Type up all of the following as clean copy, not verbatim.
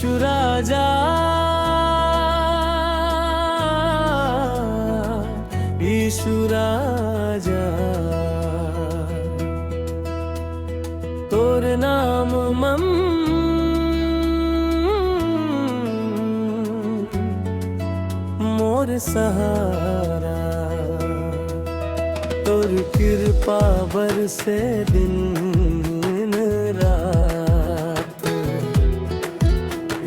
यीशु राजा, यीशु राजा, तोर नाम मम मोर सहारा। तोर कृपा बरसे दिन रात,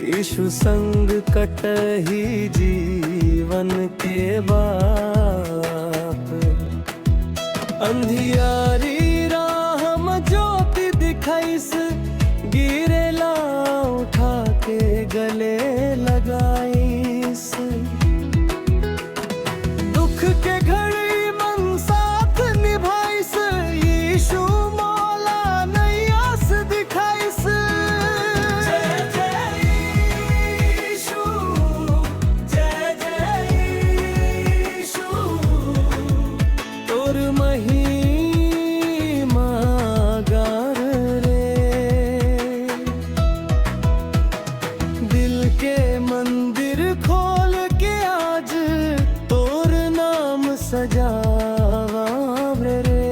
यीशु संग कटही जीवन के बात। अंधियारी राह में ज्योति दिखाइस, गिरेला उठा के गले लगाइस। दुख के घड़ी मन साथ निभाइस, यीशु मौला नैयास दिखाइस। जय जय यीशु, जय जय यीशु, तोर महिमा गार रे। दिल के मंदिर खोल के आज तोर नाम सजावा रे।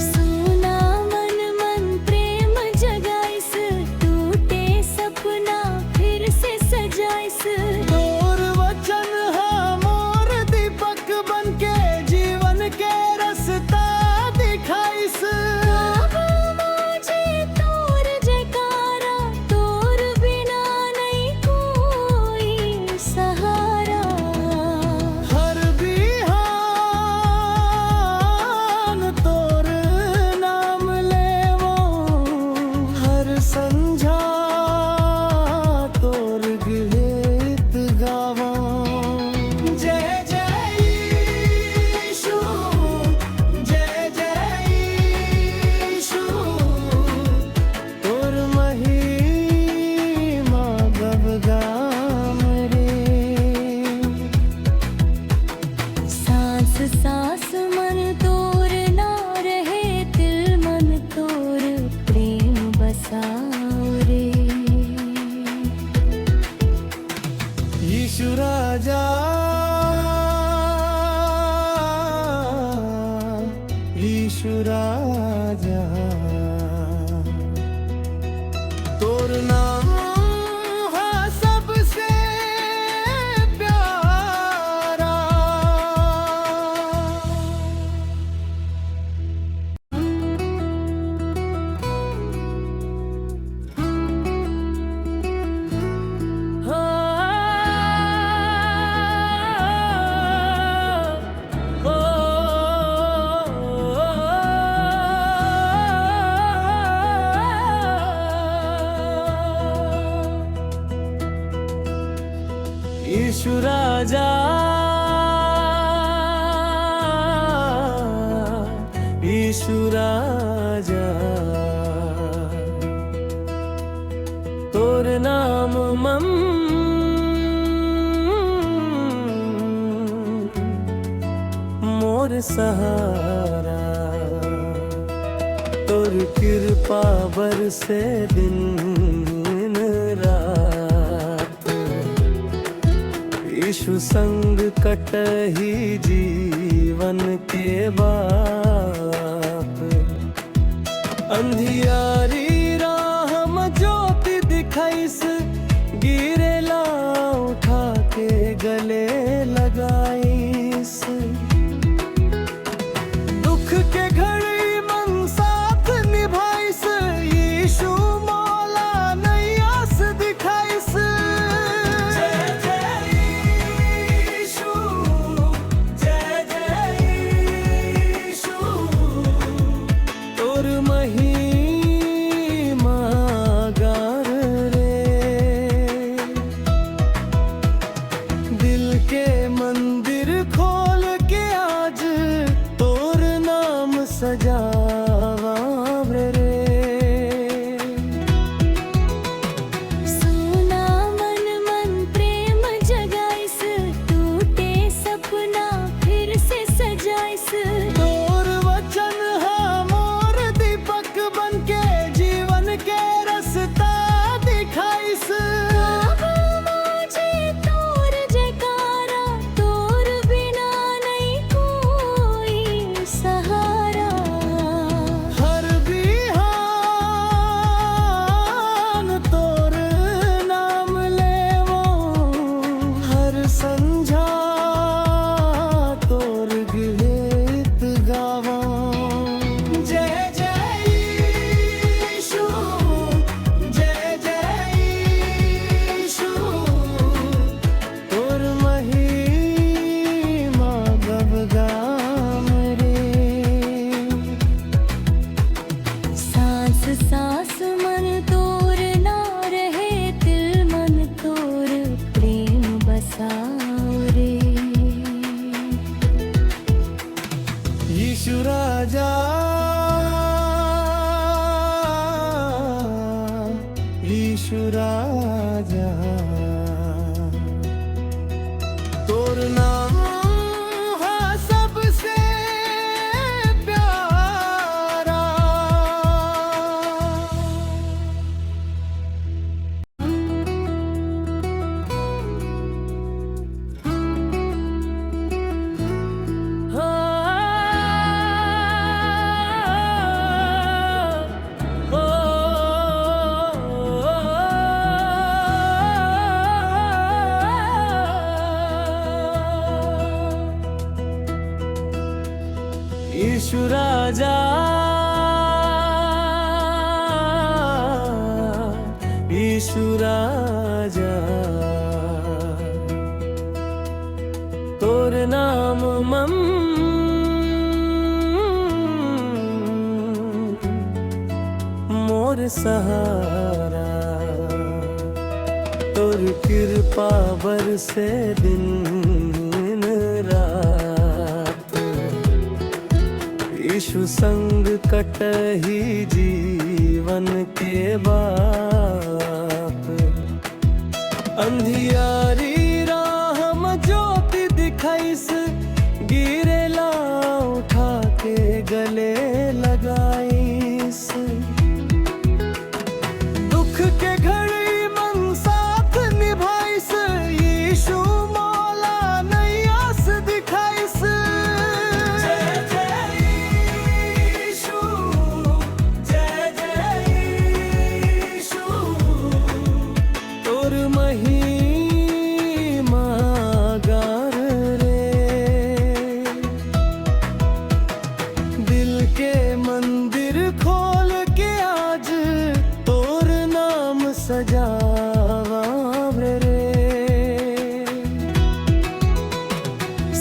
सोना मन मन प्रेम जगाइस, टूटे सपना फिर से सजाइस। तोर वचन हा मोर दीपक बनके जीवन के रास्ता दिखाइस। मुझे तोर जयकारा, तोर बिना नहीं कोई सहारा। हर बिहान तोर नाम लेवो, हर संझा तोर गीत गावो। जय जय यीशु, जय जय यीशु, तोर महिमा गबगाम रे। सांस सांस मन तोर ना रहे, दिल मन तोर प्रेम बसाओ रे। यीशु राजा, यीशु राजा, तोर नाम है सबसे प्यारा। यीशु राजा, यीशु राजा, तोर नाम मम मोर सहारा। तोर कृपा बरसे दिन रात, यीशु संग कटही जीवन के बात। अंधियारी राह में ज्योति दिखाइस, गिरेला उठा के गले लगाइस। दुख के घड़ी मन साथ निभाइस, यीशु मौला नैयास दिखाइस। जय जय यीशु, जय जय यीशु, तोर महिमा राजा यीशु राजा तोर नाम है सबसे प्यारा। यीशु राजा यीशु राजा तोर नाम मम मोर सहारा तोर कृपा बरसे दिन रात यीशु संग कटही जीवन के बात अंधियारी राह में ज्योति दिखाइस गिरेला उठा के गले लगाइस दुख के घड़ी मन साथ निभाइस यीशु मौला नैयास दिखाइस। सजावा रे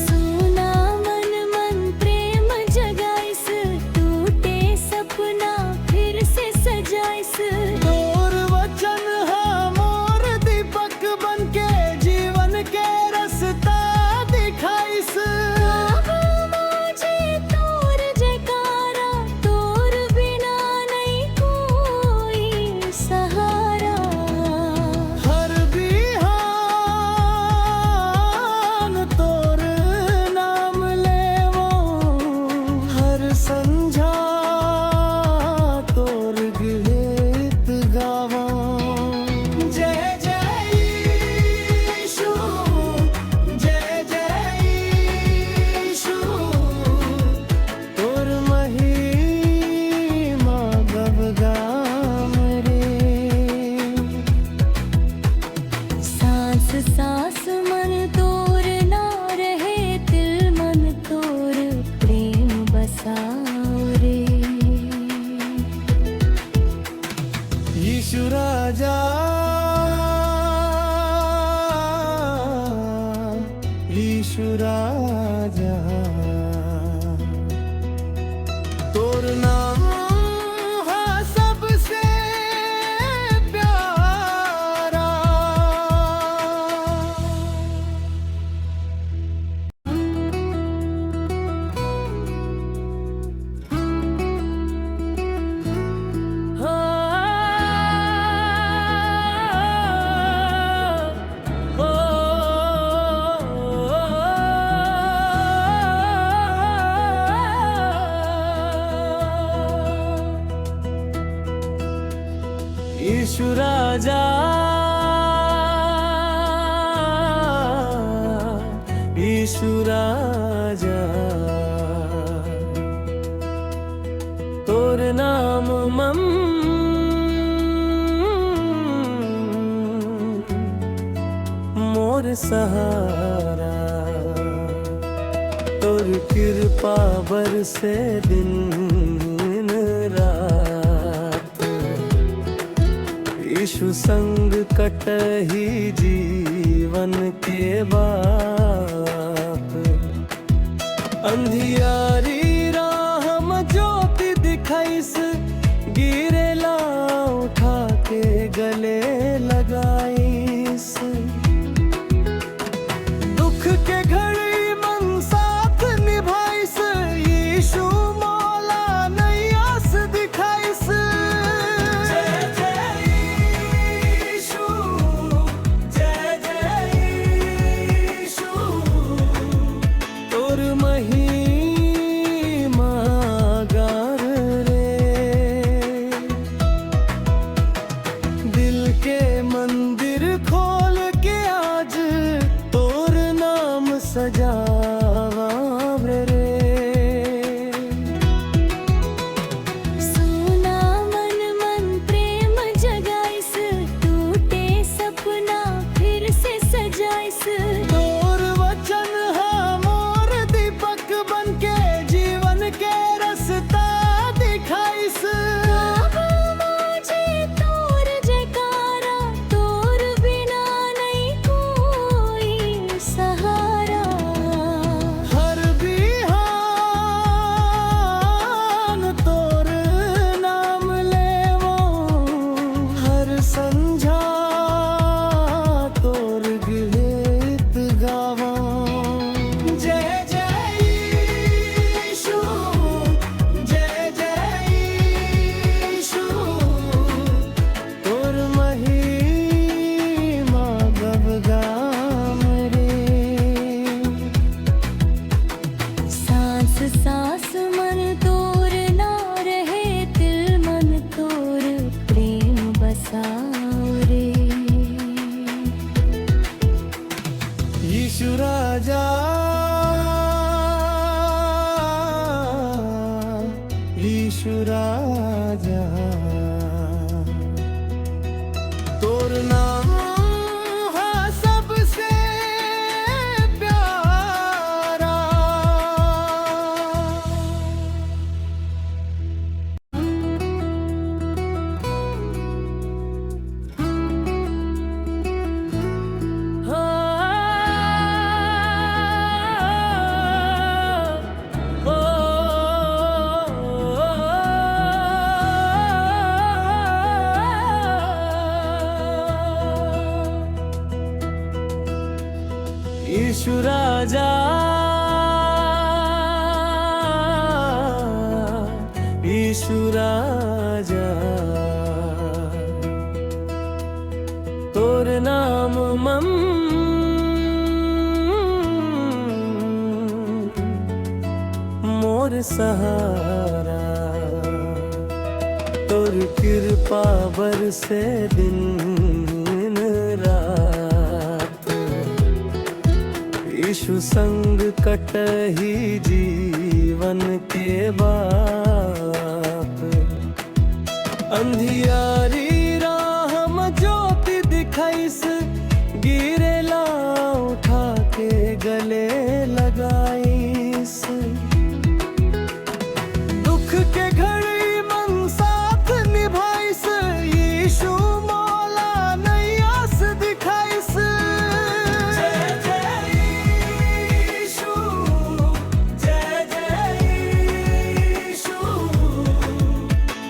सोना मन मन प्रेम जगाइस टूटे सपना फिर से सजाइस तोर वचन है मोर दीपक बन के जीवन के रास्ता दिखाइस। मुझे तोर जयकारा तोर बिना नहीं कोई सहारा हर बिहान तोर नाम लेवो हर संझा तोर गीत गावो। जय जय यीशु जय जय यीशु तोर महिमा गबगाम रे सांस सांस मन तोर ना रहे दिल मन तोर प्रेम बसाओ रे यीशु राजा यीशु राजा तोर नाम है सबसे प्यारा। यीशु राजा यीशु राजा तोर नाम मम मोर सहारा तोर कृपा बरसे दिन रात यीशु संग कटही जीवन के बात अंधियारी राह में ज्योति दिखाइस गिरेला उठा के गले लगाइस दुख के घड़ी मन साथ निभाइस यीशु मौला सजावा रे। सोना मन मन प्रेम जगाइस, टूटे सपना फिर से सजाइस। तोर वचन हा मोर दीपक बनके जीवन के रास्ता दिखाइस। गावा माझे तोर जयकारा, तोर बिना नहीं कोई सहारा। हर बिहान तोर नाम लेवो, हर संझा तोर गीत गावो। जय जय यीशु, जय जय यीशु, तोर महिमा गवगाम रे। सांस सांस मन तोर ना रहे, दिल मन तोर प्रेम बसाओ रे। यीशु राजा, यीशु राजा, तोर नाम हा सबसे प्यारा। यीशु राजा, यीशु राजा, तोर नाम मम मोर सहारा। तोर कृपा बरसे दिन रात, यीशु संग कटही जीवन के बात। अंधियारी राह में ज्योति दिखाइस, गिरेला उठा के गले लगाइस। दुख के घड़ी मन साथ निभाइस, यीशु मौला नई आस दिखाइस। जय जय यीशु, जय जय यीशु,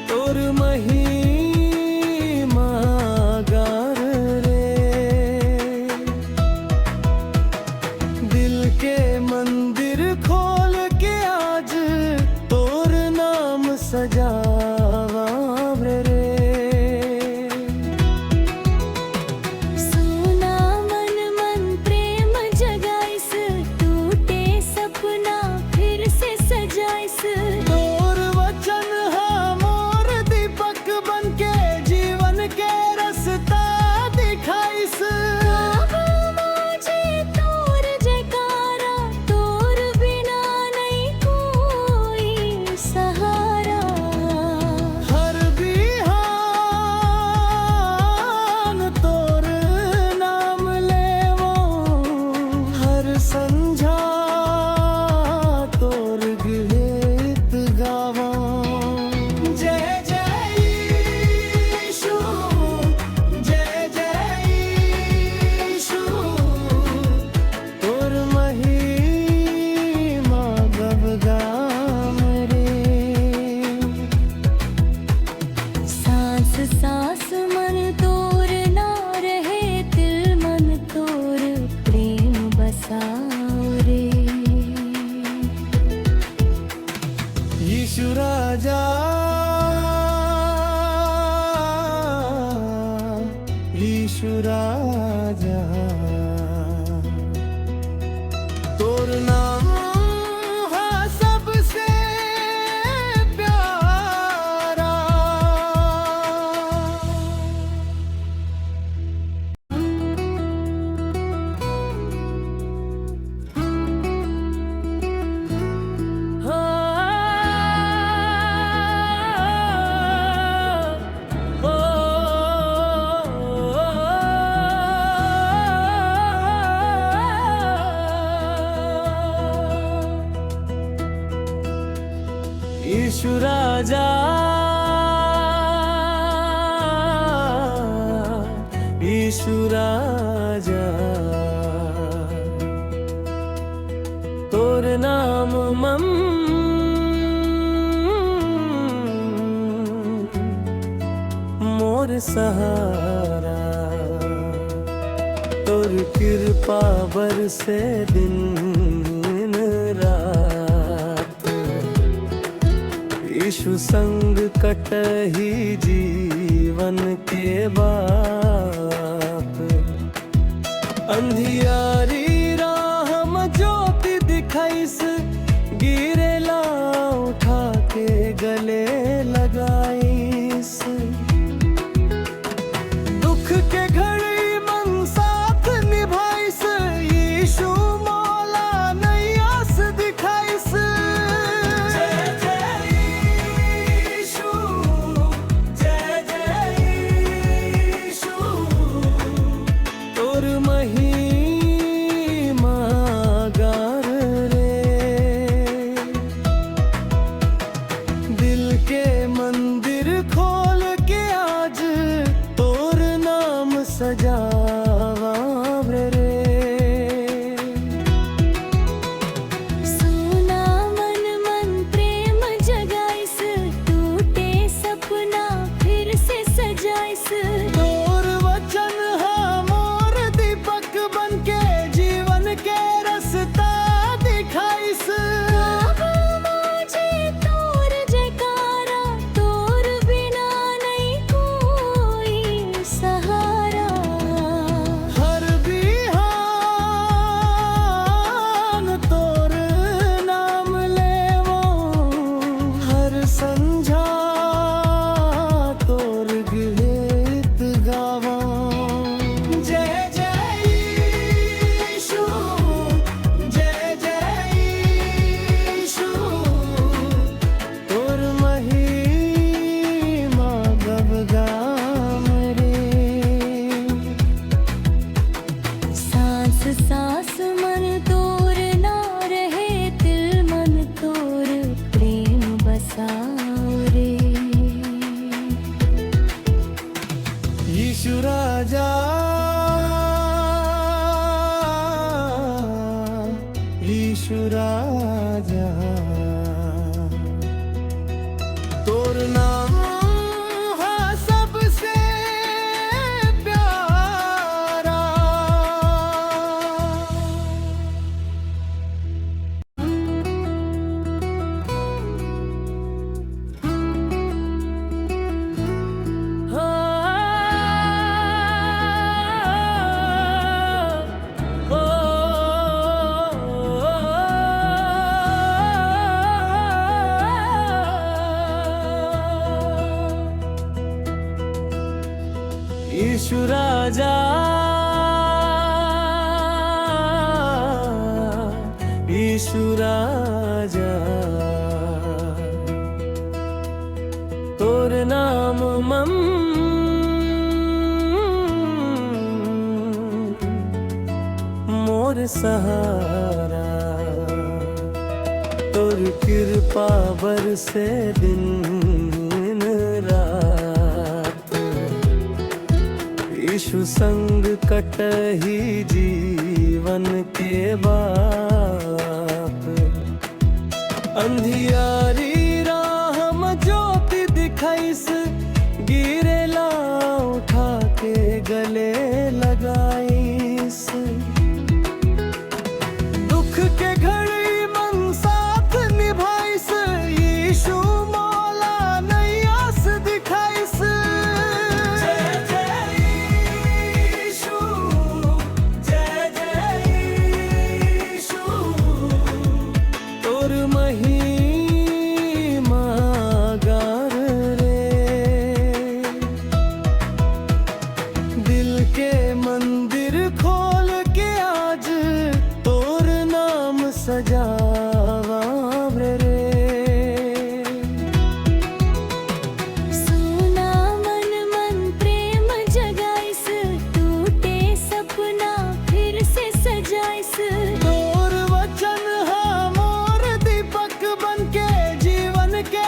तोर महिमा गार रे। दिल के मंदिर खोल के आज तोर नाम सजावा रे। सोना मन मन प्रेम जगाइस, टूटे सपना फिर से सजाइस। तोर वचन हा मोर दीपक बनके जीवन के रास्ता दिखाइस। गावा माझे तोर जयकारा, तोर बिना नहीं कोई सहारा। हर बिहान तोर नाम लेवो, हर संझा तोर गीत गावो। जय जय यीशु, जय जय यीशु, तोर महिमा गवगाम रे। सांस सांस मन तोर ना रहे, दिल मन तोर प्रेम बसाओ रे। यीशु राजा, यीशु राजा, तोर नाम हा सबसे प्यारा। यीशु राजा यीशु राजा तोर नाम मम मोर सहारा तोर कृपा बरसे दिन रात यीशु संग कटही जीवन के बाप अंधियारी राह में ज्योति दिखाइस गिरेला उठा के गले लगाइस दुख के घड़ी मन साथ निभाइस यीशु मौला नैयास दिखाइस जय जय यीशु जय जय यीशु तोर महिमा गार रे दिल के मंदिर खोल के आज तोर नाम सजावा रे सोना मन मन प्रेम जगाइस टूटे सपना फिर से सजाइस तोर वचन मोर दीपक बन के जीवन के रास्ता दिखाइस बाबा मुझे तोर जयकारा तोर बिना नहीं कोई सहारा हर बिहान तोर नाम लेवो हर संझा तोर गीत गावो जय जय यीशु जय जय यीशु तोर महिमा गबगाम रे सांस सांस मन तोर ना रहे दिल मन तोर प्रेम बसाओ रे यीशु राजा यीशु राजा तोर नाम है सबसे प्यारा यीशु राजा यीशु राजा तोर नाम मम मोर सहारा तोर कृपा बरसे दिन रात यीशु संग कटही जीवन के बाप अंधियारी राह में ज्योति दिखाइस गिरेला उठा के गले लगाइस दुख के घड़ी मन साथ निभाइस यीशु मौला नैयास दिखाइस जय जय यीशु जय जय यीशु तोर महिमा गार रे दिल के मंदिर खोल के आज तोर नाम सजावा रे सोना मन मन प्रेम जगाइस टूटे सपना फिर से सजाइस तोर वचन मोर दीपक बन के जीवन के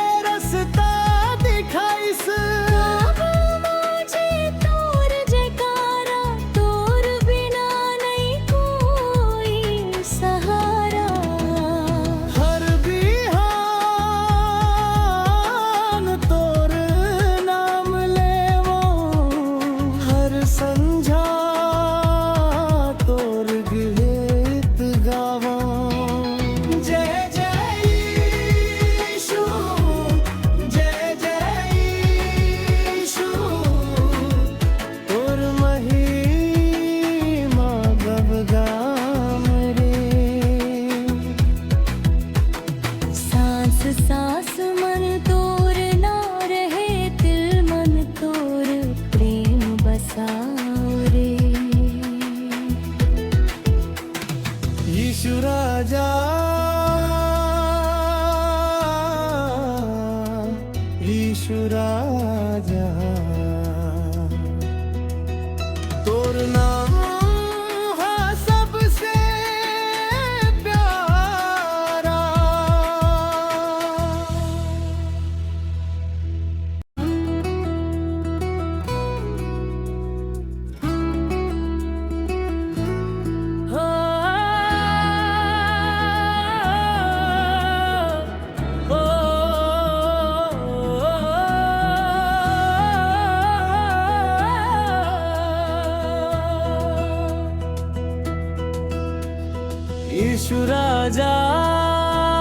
राजा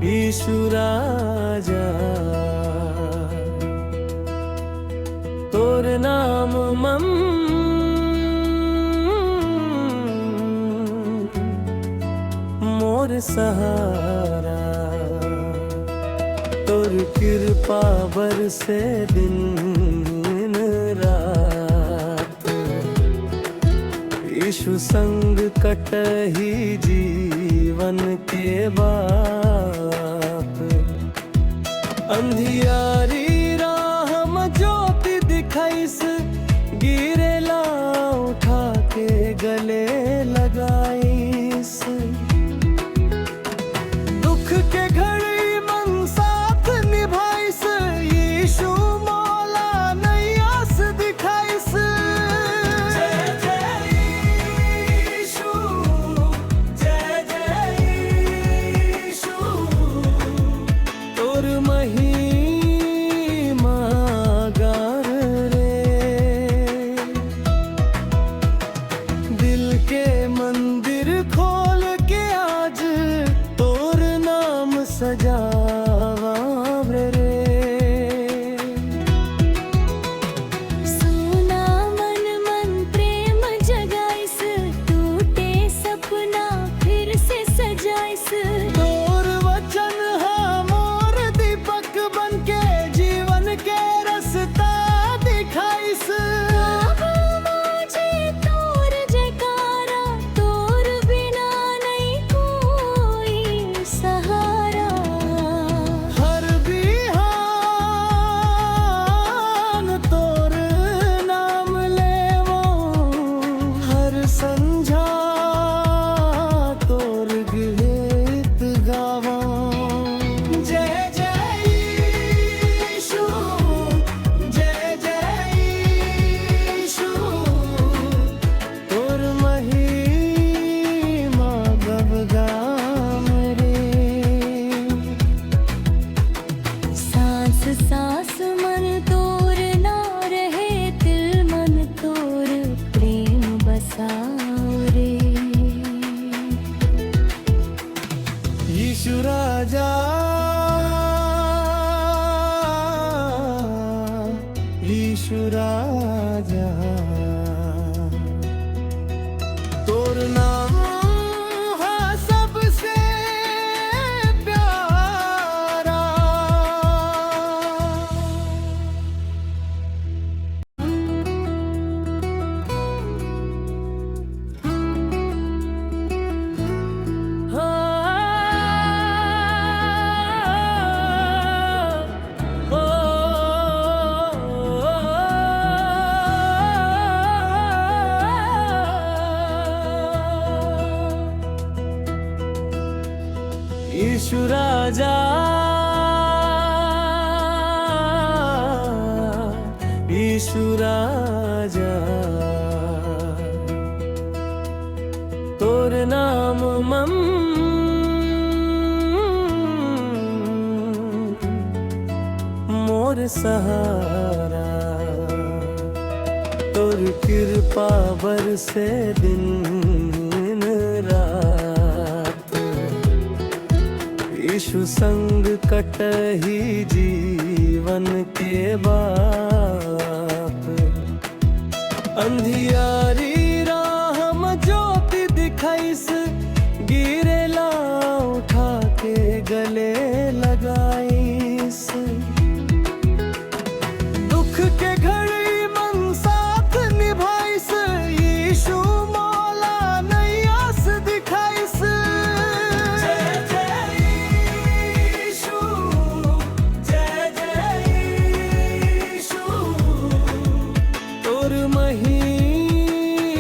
यीशु राजा तोर नाम मम मोर सहारा तोर कृपा बरसे दिन रात यीशु संग कटही जीवन के बात अंधियारी राह में ज्योति दिखाइस गिरेला उठा के गले लगाइस दुख के घड़ी मन साथ निभाइस यीशु मौला नैयास दिखाइस जय जय यीशु जय जय यीशु तोर महिमा गार रे दिल के मंदिर खोल के आज तोर नाम सजावा रे सुना मन मन प्रेम जगाइस टूटे सपना फिर से सजाइस तोर वचन मोर दीपक बन के जीवन के रास्ता दिखाइस मुझे तोर जयकारा तोर बिना नहीं कोई सहारा हर बिहान तोर नाम लेवो हर संझा तोर गीत गावा जय जय यीशु जय जय यीशु तोर महिमा गवगाम रे सांस सांस मन तोर ना रहे दिल मन तोर प्रेम बसाओ रे यीशु राजा यीशु राजा तोर नाम है सबसे प्यारा यीशु राजा यीशु राजा तोर नाम मम मोर सहारा तोर कृपा बरसे दिन रात यीशु संग कटही जीवन के बात अंधियारी राह में ज्योति दिखाइस गिरेला उठा के गले लगाइस दुख के घड़ी मन साथ निभाइस यीशु मौला नैयास दिखाइस जय जय यीशु जय जय यीशु तोर महिमा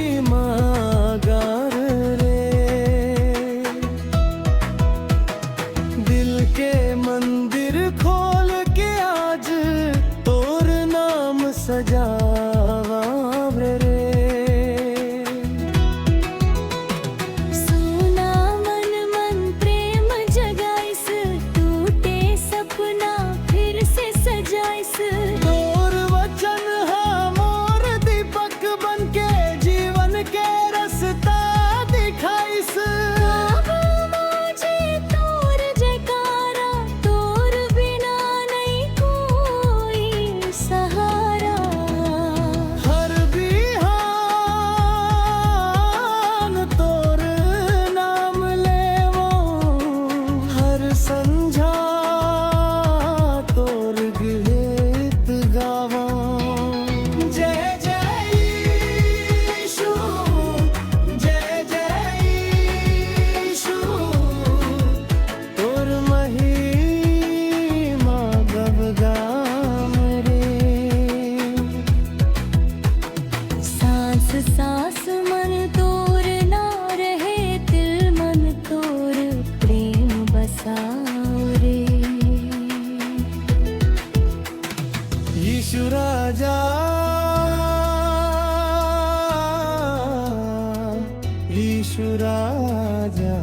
यीशु राजा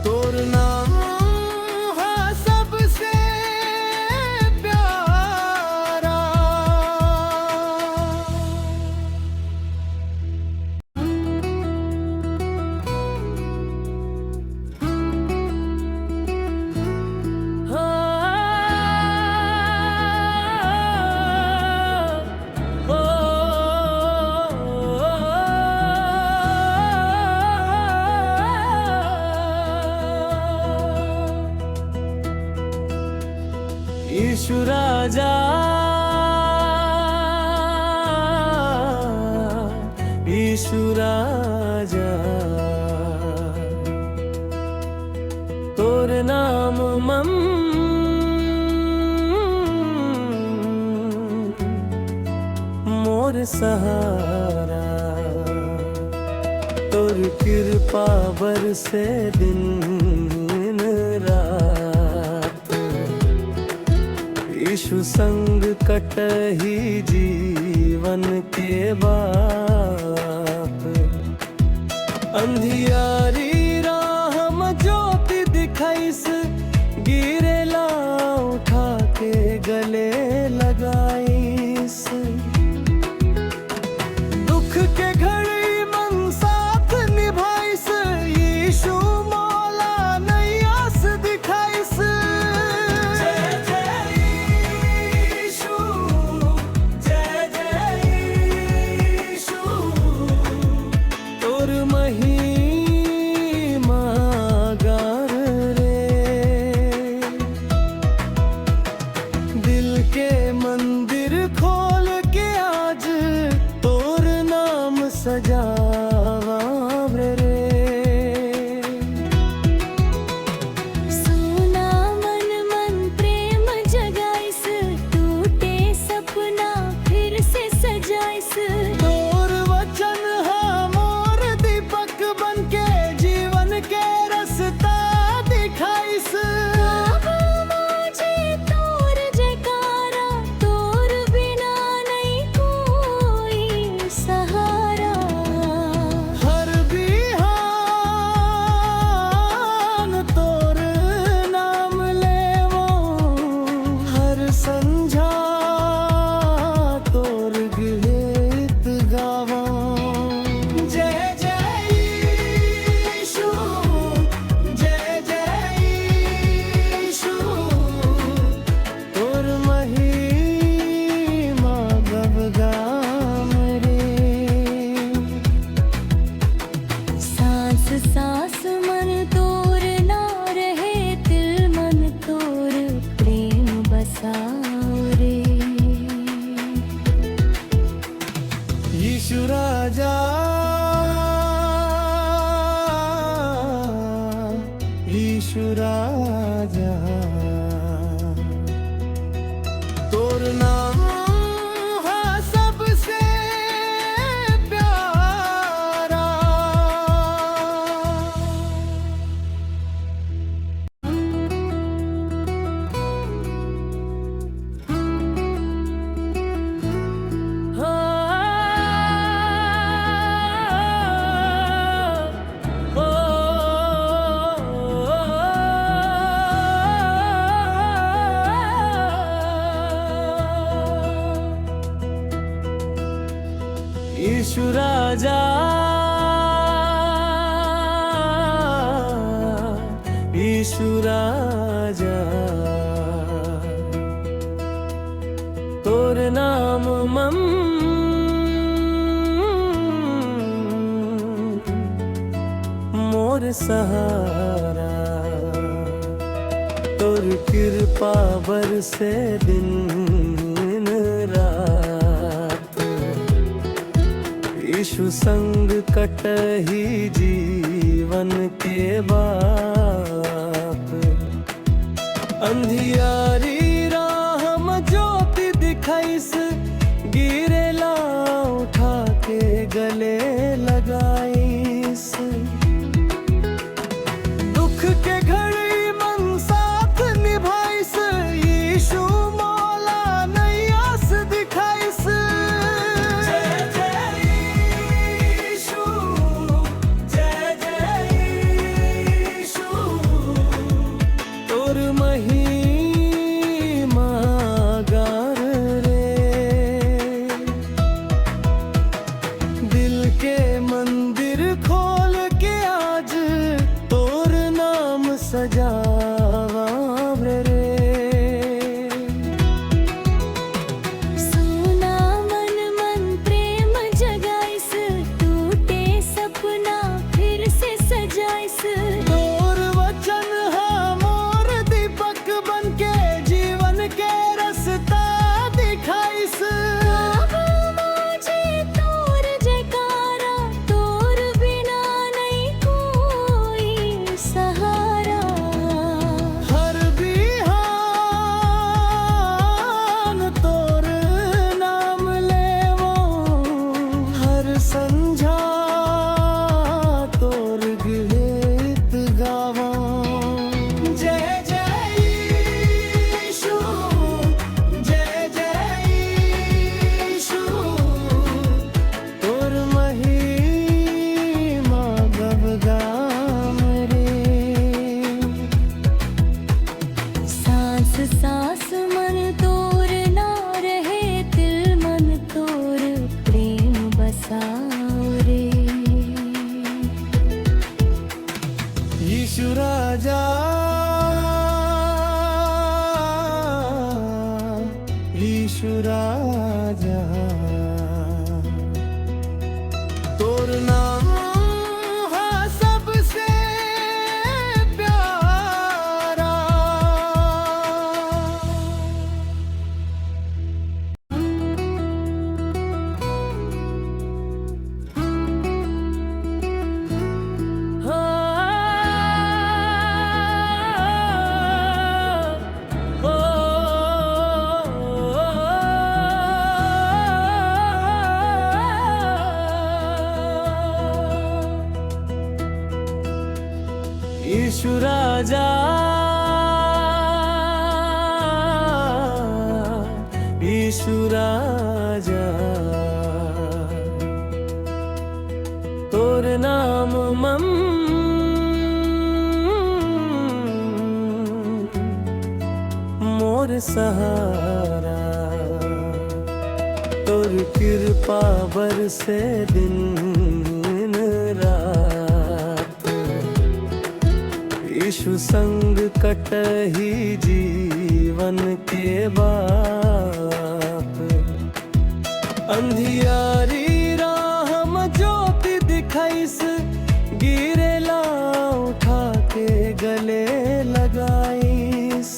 तोर नाम है सबसे प्यारा। यीशु राजा यीशु राजा तोर नाम मम मोर सहारा। तोर कृपा बरसे दिन रात, यीशु संग कटही जीवन के बाप। अंधियारी राह में ज्योति दिखाइस, गिरेला उठा के गले लगाइस। दुख के घड़ी मन साथ निभाइस, यीशु मौला नैया से दिखाइस। जय जय यीशु, जय जय यीशु, तोर महिमा गार रे। दिल के मंदिर खोल के आज तोर नाम सजावा रे। सोना मन मन प्रेम जगाइस, टूटे सपना फिर से सजाइस। तोर वचन है मोर दीपक बन के जीवन के रास्ता दिखाइस। बाबा मुझे तोर जयकारा, तोर बिना नहीं कोई सहारा। हर बिहान तोर नाम लेवो, हर संझा तोर गीत गावो। जय जय यीशु, जय जय यीशु, तोर महिमा गबगाम रे। सांस सांस मन तोर ना रहे, दिल मन तोर प्रेम बसाओ रे। यीशु राजा यीशु राजा तोर नाम है सबसे प्यारा। यीशु राजा यीशु राजा तोर नाम मम मोर सहारा। तोर कृपा बरसे दिन रात, यीशु संग कटही जीवन के बाप। अंधियारी राह में ज्योति दिखाइस, गिरेला उठा के गले लगाइस। दुख के घड़ी मन साथ निभाइस, यीशु मौला नैया से दिखाइस। जय जय तोर नाम है सबसे प्यारा। यीशु राजा, यीशु राजा, तोर नाम मम मोर सहारा। तोर कृपा बरसे दिन रात, यीशु संग कटही जीवन के बात। अंधियारी राह में ज्योति दिखाइस, गिरेला उठा के गले लगाइस।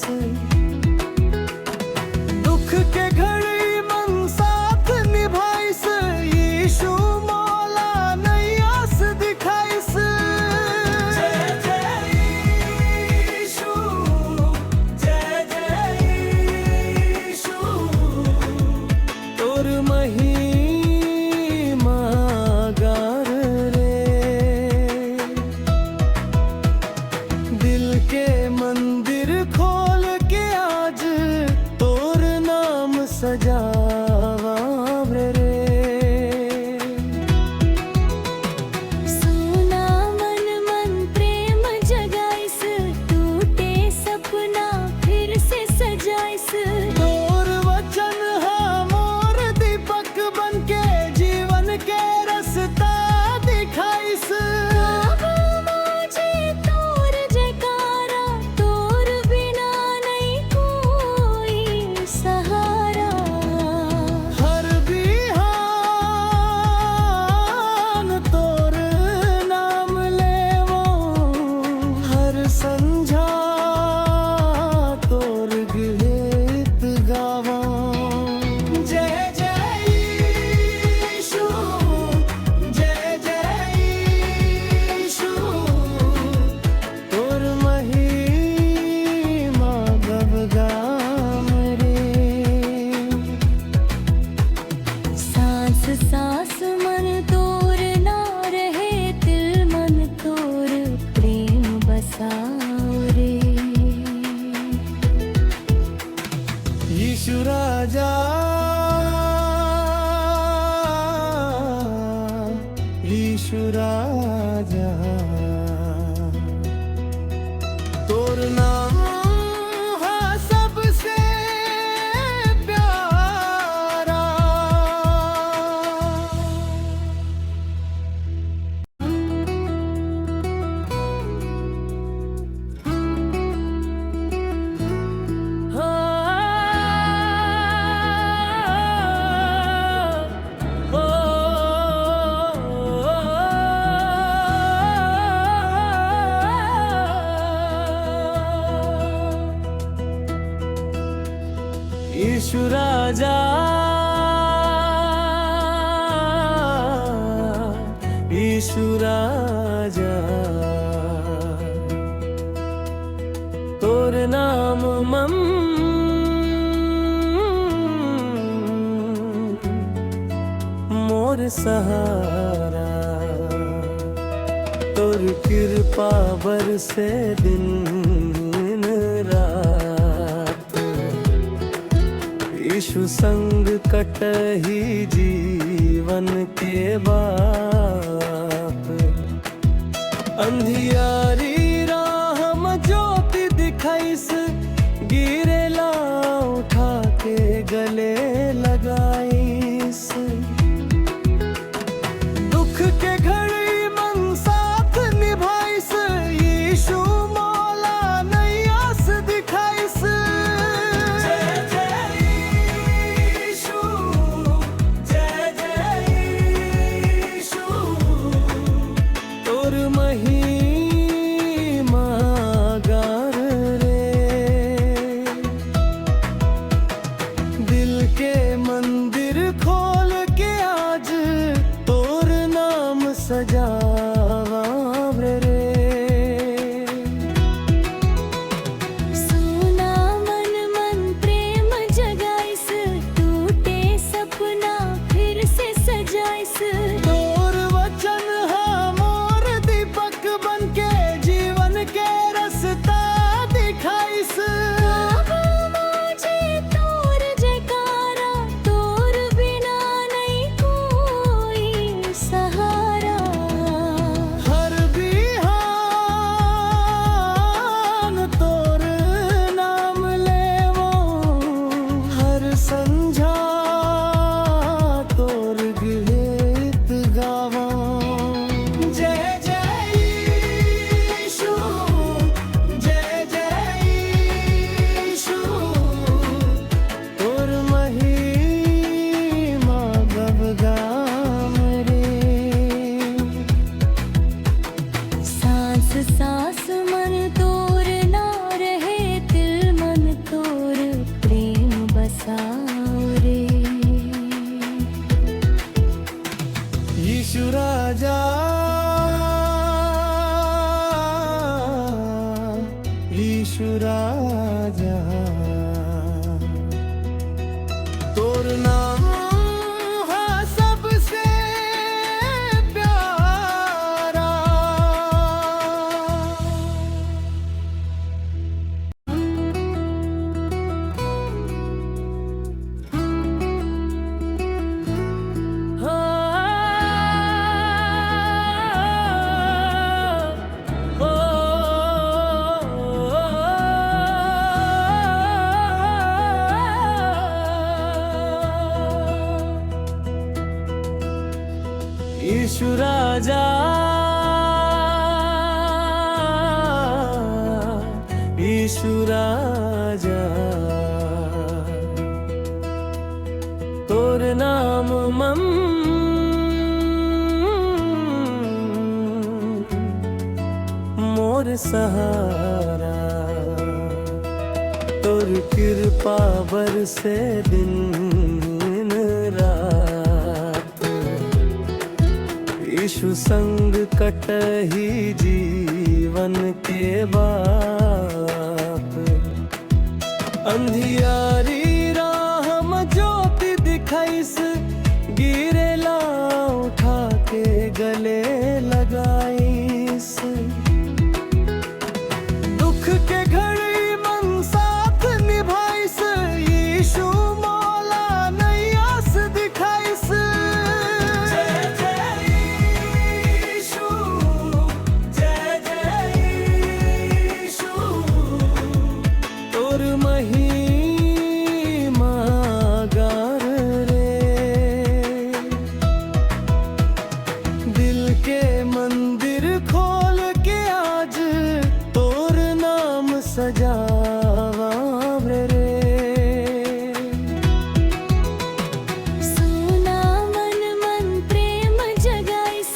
दुख के घड़ी मन साथ निभाइस, यीशु मौला नैयास दिखाइस। तोर महिमा गार रे, दिल के मंदिर खोल के आज तोर नाम सजावा रे। सुना मन मन प्रेम जगाइस, टूटे सपना फिर से सजाइस। तोर वचन है मोर दीपक बनके जीवन के रास्ता दिखाइस। मुझे तोर जयकारा, तोर बिना नहीं कोई सहारा। हर बिहान तोर नाम लेवो, हर संझा तोर गीत गावो। जय जय यीशु, जय जय यीशु, तोर महिमा गबगाम रे। सांस सांस मन तोर ना रहे, दिल मन तोर प्रेम बसाओ रे। यीशु राजा, यीशु राजा, तोर नाम है सबसे प्यारा। यीशु राजा, यीशु राजा, तोर नाम मम मोर सहारा। तोर कृपा बरसे दिन रात, यीशु संग कटही जीवन के बात। अंधियारी राह में ज्योति दिखाइस, गिरेला उठा के गले लगाइस। दुख के घड़ी मन साथ निभाइस, यीशु मौला नैयास दिखाइस। यीशु, जय जय यीशु, सजावा रे। सोना मन मन प्रेम जगाइस, टूटे सपना फिर से सजाइस। तोर वचन हा मोर दीपक बनके जीवन के रास्ता दिखाइस। बाबा माझे तोर जयकारा, तोर बिना नहीं कोई सहारा। हर बिहान तोर नाम लेवो, हर संझा तोर गीत गावो। जय जय यीशु, जय जय यीशु, तोर महिमा गबगाम रे। सांस सांस मन तोर ना रहे, दिल मन तोर प्रेम बसाओ रे। यीशु राजा, यीशु राजा, तोर नाम हा सबसे प्यारा। यीशु राजा, यीशु राजा, तोर नाम मम मोर सहारा। तोर कृपा बरसे दिन रात, यीशु संग कटही जीवन के बात। अंधियारी राह में ज्योति दिखाइस, गिरेला उठा के गले लगाइस। दुख के घड़ी मन साथ निभाइस, यीशु मौला नई आस दिखाइस। जय जय यीशु, जय जय यीशु, तोर महिमा गार रे। दिल के मंदिर खोल के आज तोर नाम सजावा रे। सोना मन मन प्रेम जगाइस,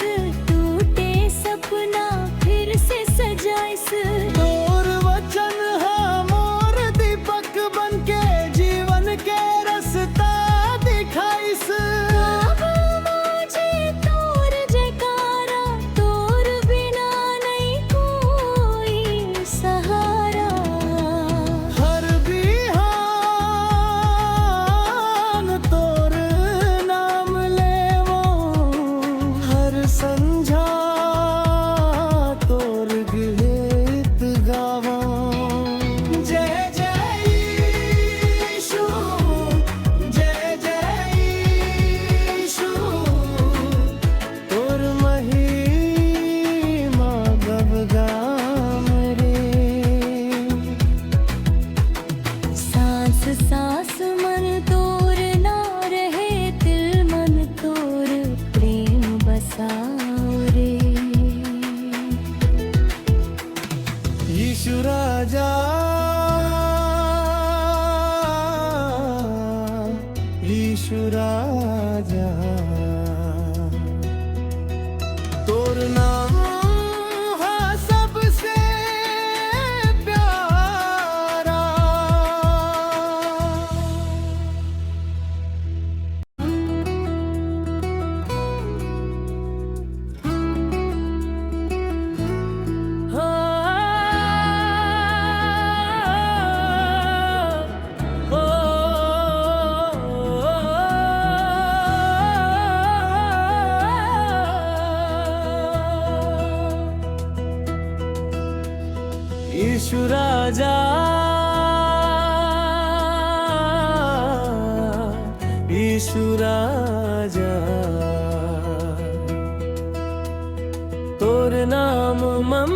टूटे सपना फिर से सजाइस। तोर वचन हा मोर दीपक बनके जीवन के रास्ता दिखाइस। बाबा माझे तोर जयकारा, तोर बिना नहीं कोई सहारा। हर बिहान तोर नाम लेवो, हर संझा तोर गीत गावो। जय जय यीशु, जय जय यीशु, तोर महिमा गबगाम रे। सांस सांस मन तोर ना रहे, दिल मन तोर प्रेम बसाओ रे। यीशु राजा, यीशु राजा, तोर नाम हा सबसे प्यारा। यीशु राजा यीशु राजा तोर नाम मम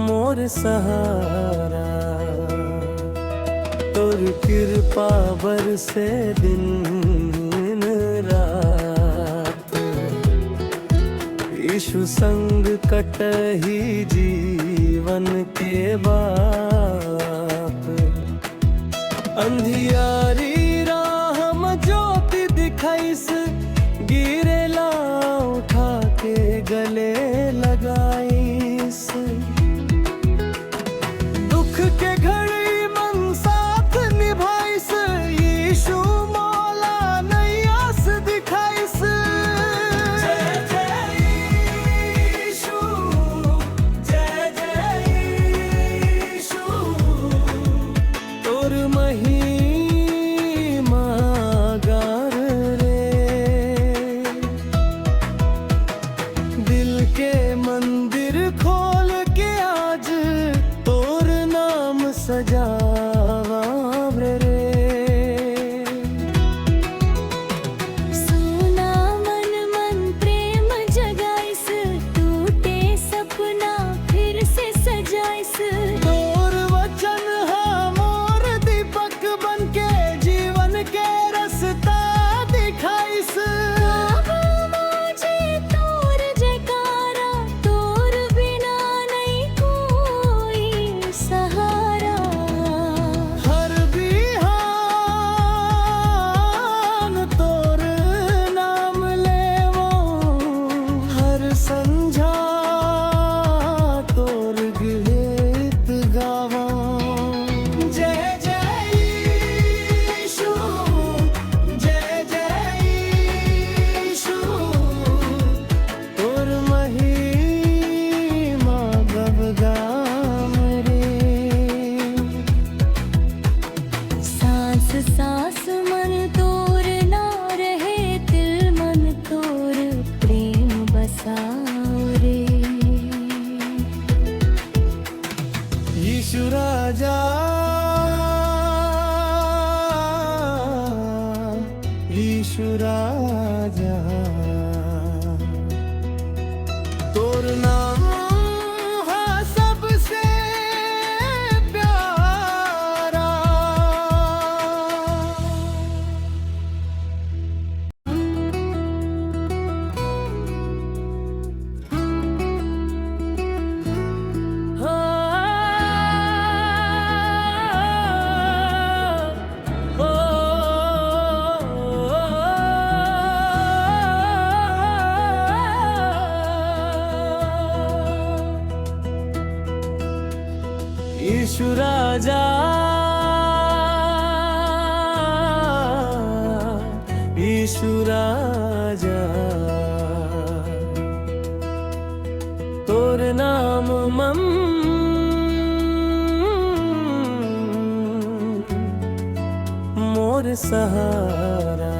मोर सहारा तोर कृपा बरसे दिन रात यीशु संग कटही जीवन के बात अंधियारी राह में ज्योति दिखाइस गिरेला उठा के गले लगाइस दुख के घड़ी मन साथ निभाइस यीशु मौला नैयास दिखाइस जय जय यीशु जय जय यीशु तोर महिमा गार रे दिल के मंदिर खोल के आज तोर नाम सजावा रे सुना मन मन प्रेम जगाइस टूटे सपना फिर से सजाइस तोर वचन मोर दीपक बन के जीवन के रास्ता दिखाइस काबू मुझे तोर जयकारा तोर बिना नहीं कोई सहारा हर बिहान तोर नाम लेवो हर संझा तोर गीत गावो जय जय यीशु जय जय यीशु तोर महिमा गबगाम रे सांस सांस मन तोर ना रहे दिल मन तोर प्रेम बसाओ रे यीशु राजा यीशु राजा तोर नाम है सबसे प्यारा यीशु राजा यीशु राजा तोर नाम मम मोर सहारा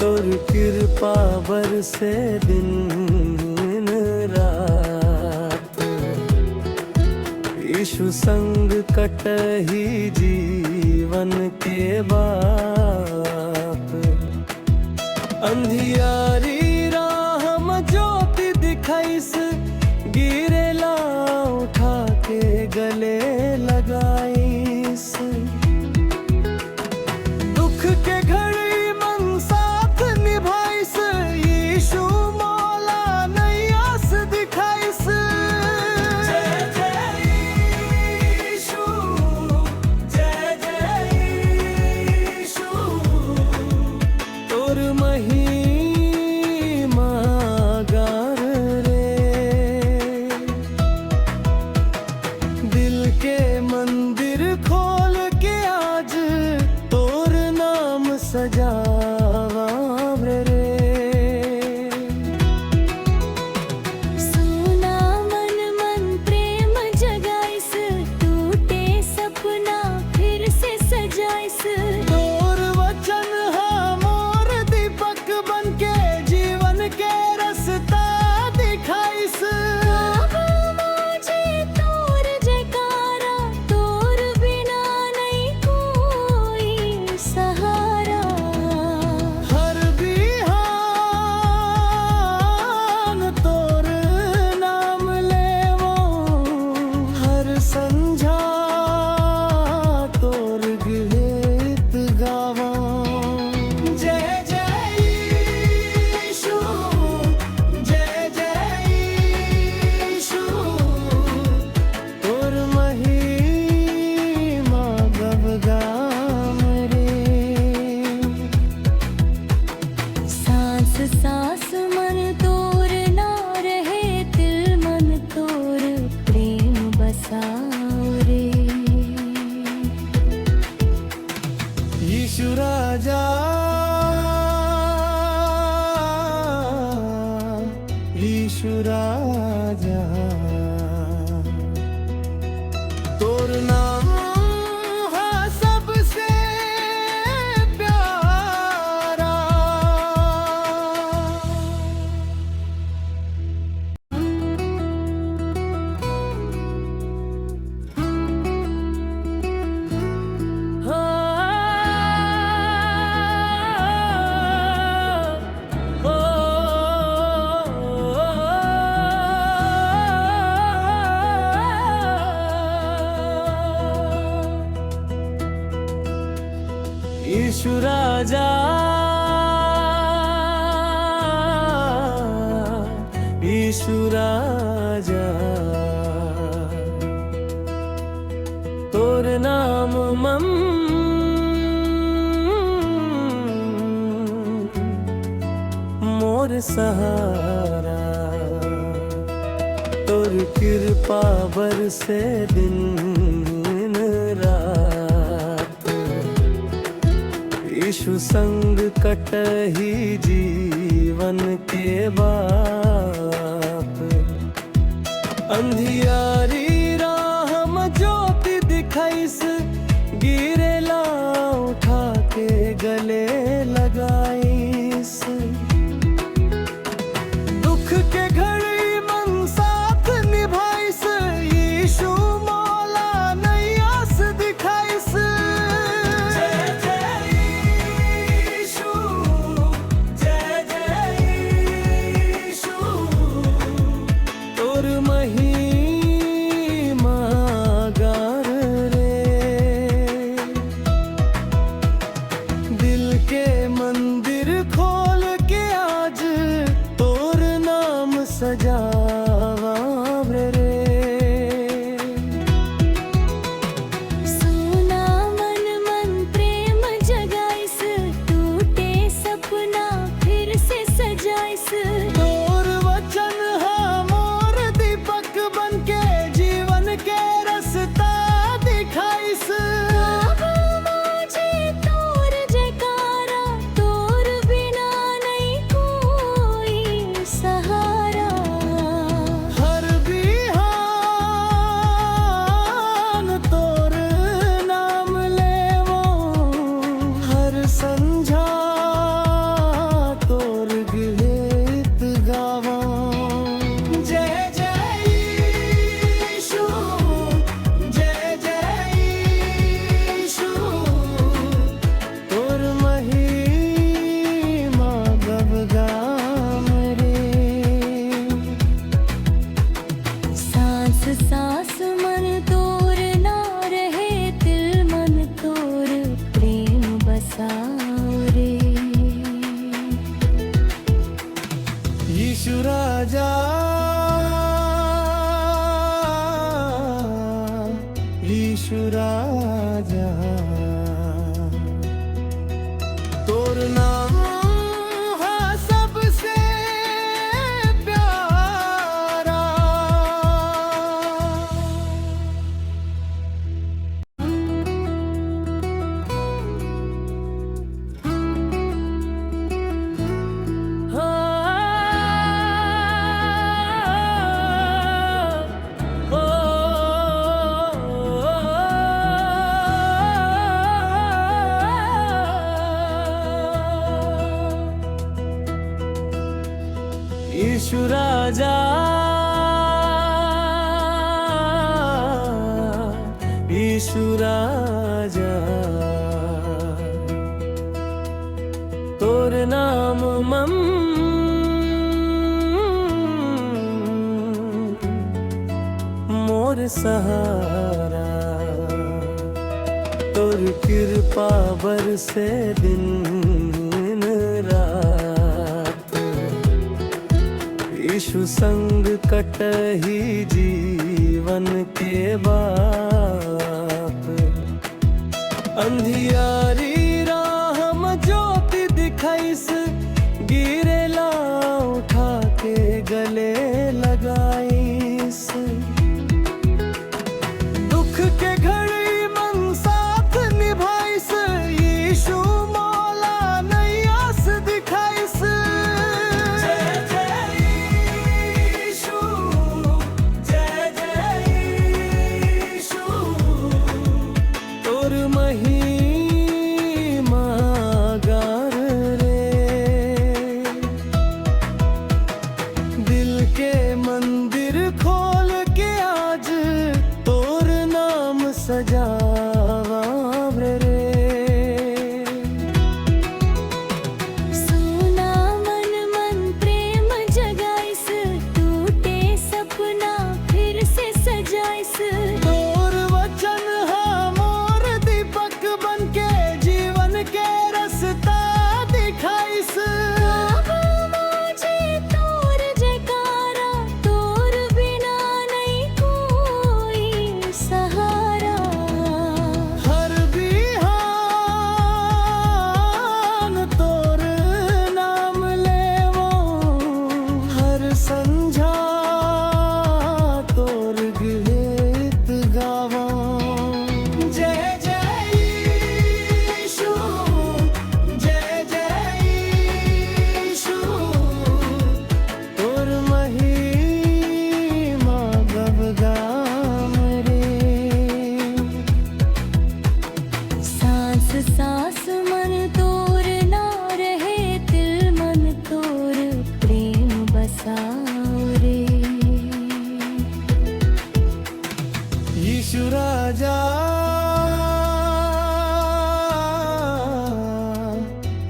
तोर कृपा बरसे दिन रात यीशु संग कटही जीवन के बात अंधियारी राह में ज्योति दिखाइस गिरेला उठा के गले लगाइस दुख के घड़ी मन साथ निभाइस यीशु मौला नैयास दिखाइस जय जय यीशु जय जय यीशु तोर महिमा गार रे दिल के मंदिर खोल के आज तोर नाम सजावा रे सुना मन मन प्रेम जगाइस टूटे सपना फिर से सजाइस तोर वचन मोर दीपक बन के जीवन के राजा यीशु राजा तोर नाम है सबसे प्यारा। यीशु राजा यीशु राजा तोर नाम मम मोर सहारा। तोर कृपा बरसे दिन रात यीशु संग कटही जीवन के बाप। अंधियारी राह में ज्योति दिखाइस गिरेला उठा के गले लगाइस। दुख के घड़ी मन साथ निभाइस यीशु मौला नैयास दिखाइस। सजावा रे सोना मन मन प्रेम जगाइस टूटे सपना फिर से सजाइस। तोर वचन है मोर दीपक बनके जीवन के रास्ता दिखाइस। मुझे तोर जयकारा तोर बिना नहीं कोई सहारा। संझा तोर गीत गावा जय जय यीशु जय जय यीशु तोर महिमा गबगाम रे। सांस सांस मन तोर ना रहे दिल मन तोर प्रेम बसाओ रे। यीशु राजा यीशु राजा तोर नाम है सबसे प्यारा। यीशु राजा यीशु राजा तोर नाम मम मोर सहारा। तोर कृपा बरसे दिन रात यीशु संग कटही जीवन के बाप। अंधियारी राह में ज्योति दिखाइस गिरेला उठा के गले लगाइस। दुख के घड़ी मन साथ निभाइस यीशु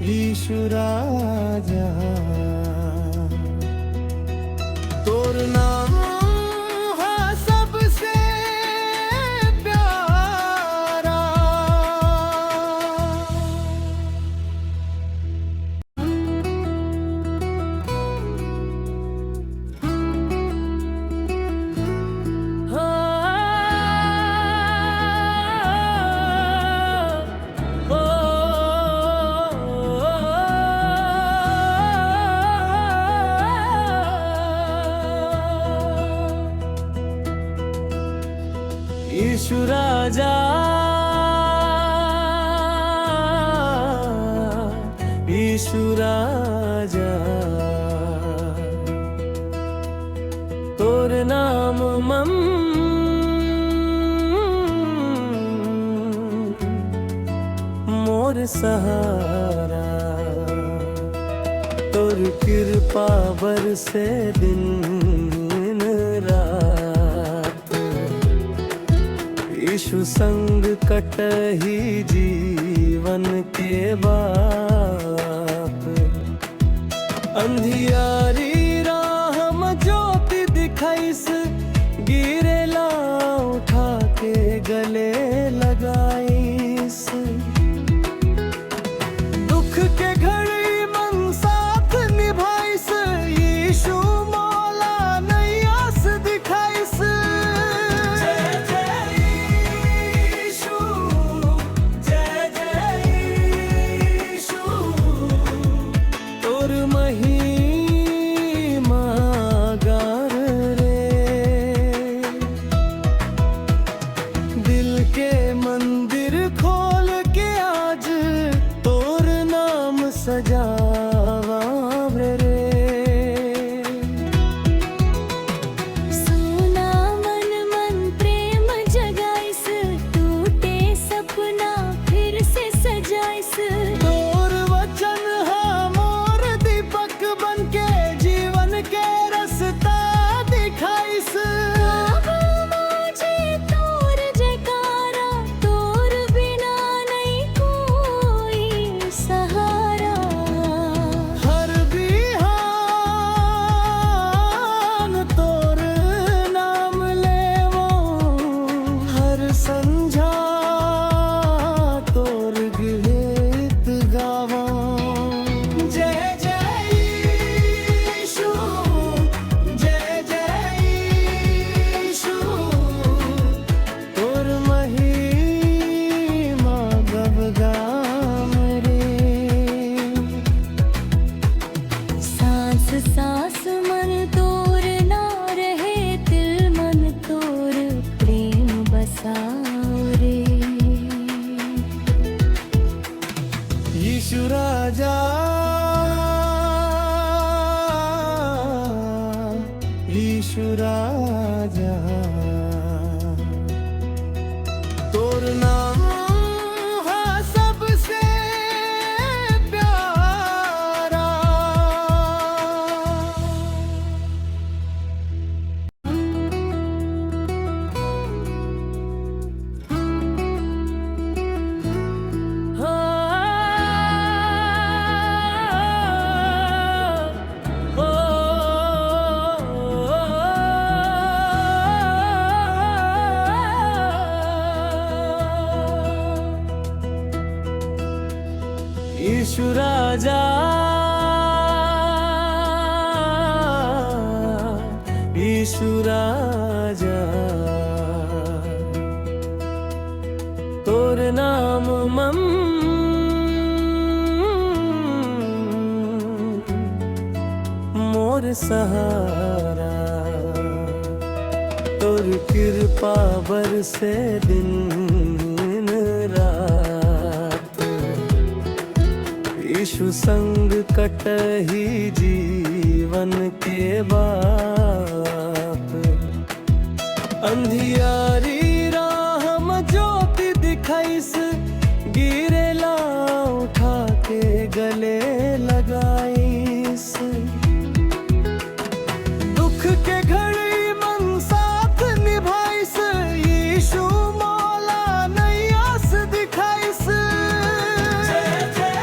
यीशु राजा तोर नाम है सबसे प्यारा। यीशु राजा यीशु राजा तोर नाम मम मोर सहारा। तोर कृपा बरसे दिन रात। यीशु संग कटही जीवन के बाप। अंधियारी राह में ज्योति दिखाइस, गिरेला उठा के गले लगाइस। दुख के घड़ी मन साथ निभाइस, यीशु मौला नई आस दिखाइस। जय जय यीशु, जय जय यीशु, तोर महिमा गार रे। दिल के मंदिर खोल के आज तोर नाम सजावा रे। सोना मन मन प्रेम जगाइस, टूटे सपना फिर से सजाइस। तोर वचन है मोर दीपक बनके जीवन के रास्ता दिखाइस। गावो मुझे तोर जयकारा, तोर बिना नहीं कोई सहारा। हर बिहान तोर नाम लेवो, हर संझा तोर गीत गावो। जय जय यीशु, जय जय यीशु, तोर महिमा गबगाम रे। सांस सांस मन तोर ना रहे, दिल मन तोर प्रेम बसाओ रे। यीशु राजा यीशु राजा तोर नाम है सबसे प्यारा। यीशु राजा यीशु राजा तोर नाम मम मोर सहारा। तोर कृपा बरसे दिन रात। यीशु संग कटही जीवन के बाप। अंधियारी राह में ज्योति दिखाइस, गिरेला उठा के गले लगाइस। दुख के घड़ी मन साथ निभाइस, यीशु मौला नई आस दिखाइस। जय जय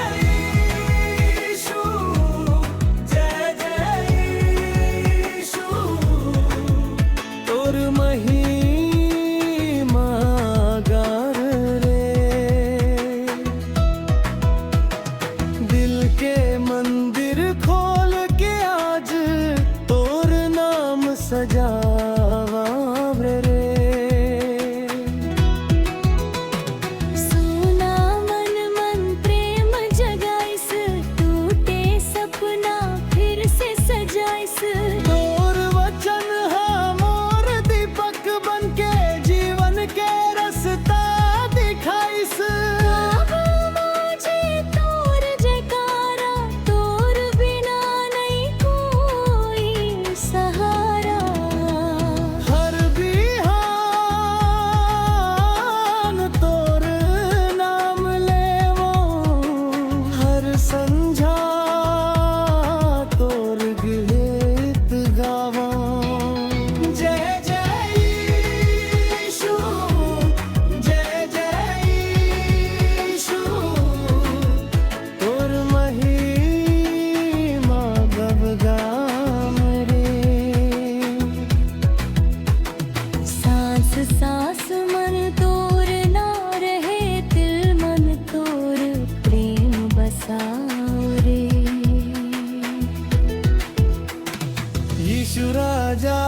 राजा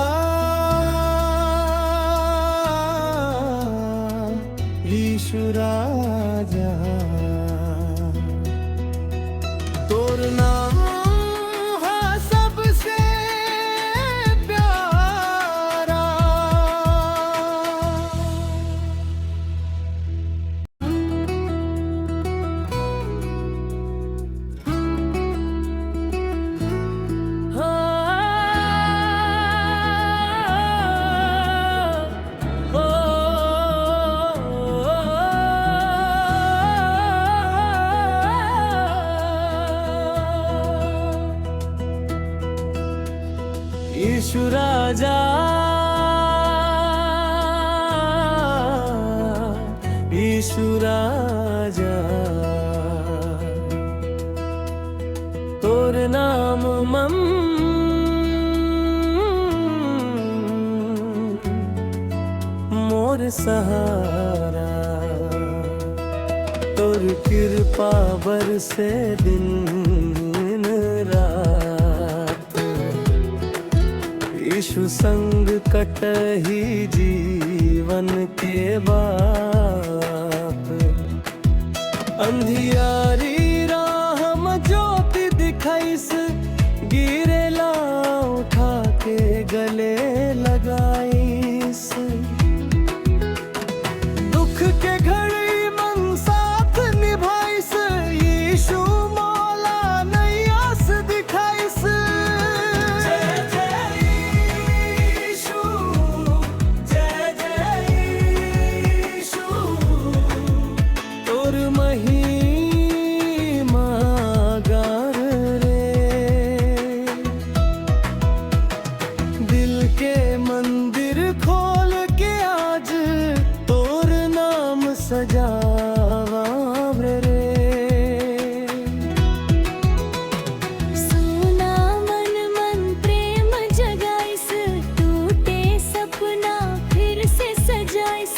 यीशु राजा तोर नाम है सबसे प्यारा। यीशु राजा यीशु राजा तोर नाम मम मोर सहारा। तोर कृपा बरसे दिन रात यीशु संग कटही जीवन के बात। अंधियारी राह में ज्योति दिखाइस गिरेला उठा के गले लगाइस। दुख के घड़ी मन साथ निभाइस यीशु मौला नैयास दिखाइस। सजावा रे सोना मन मन प्रेम जगाइस टूटे सपना फिर से सजाइस।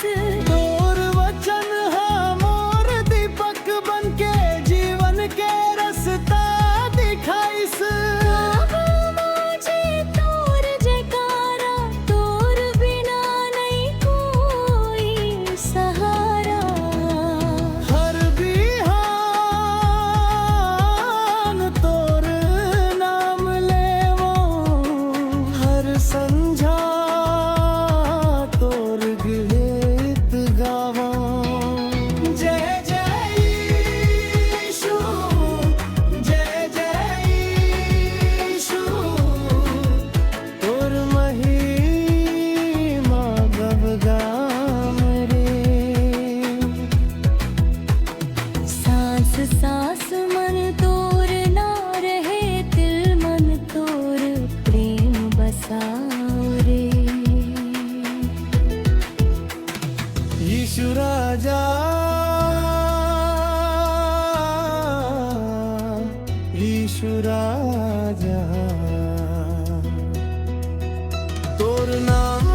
तोर वचन है मोर दीपक बन के जीवन के रास्ता दिखाइस। मुझे तोर जयकारा तोर बिना नहीं कोई सहारा। संझा तोर गीत गावा जय जय यीशु जय जय यीशु तोर महिमा गबगाम रे। सांस सांस मन तोर ना रहे दिल मन तोर प्रेम बसाओ रे। यीशु राजा यीशु राजा तोर नाम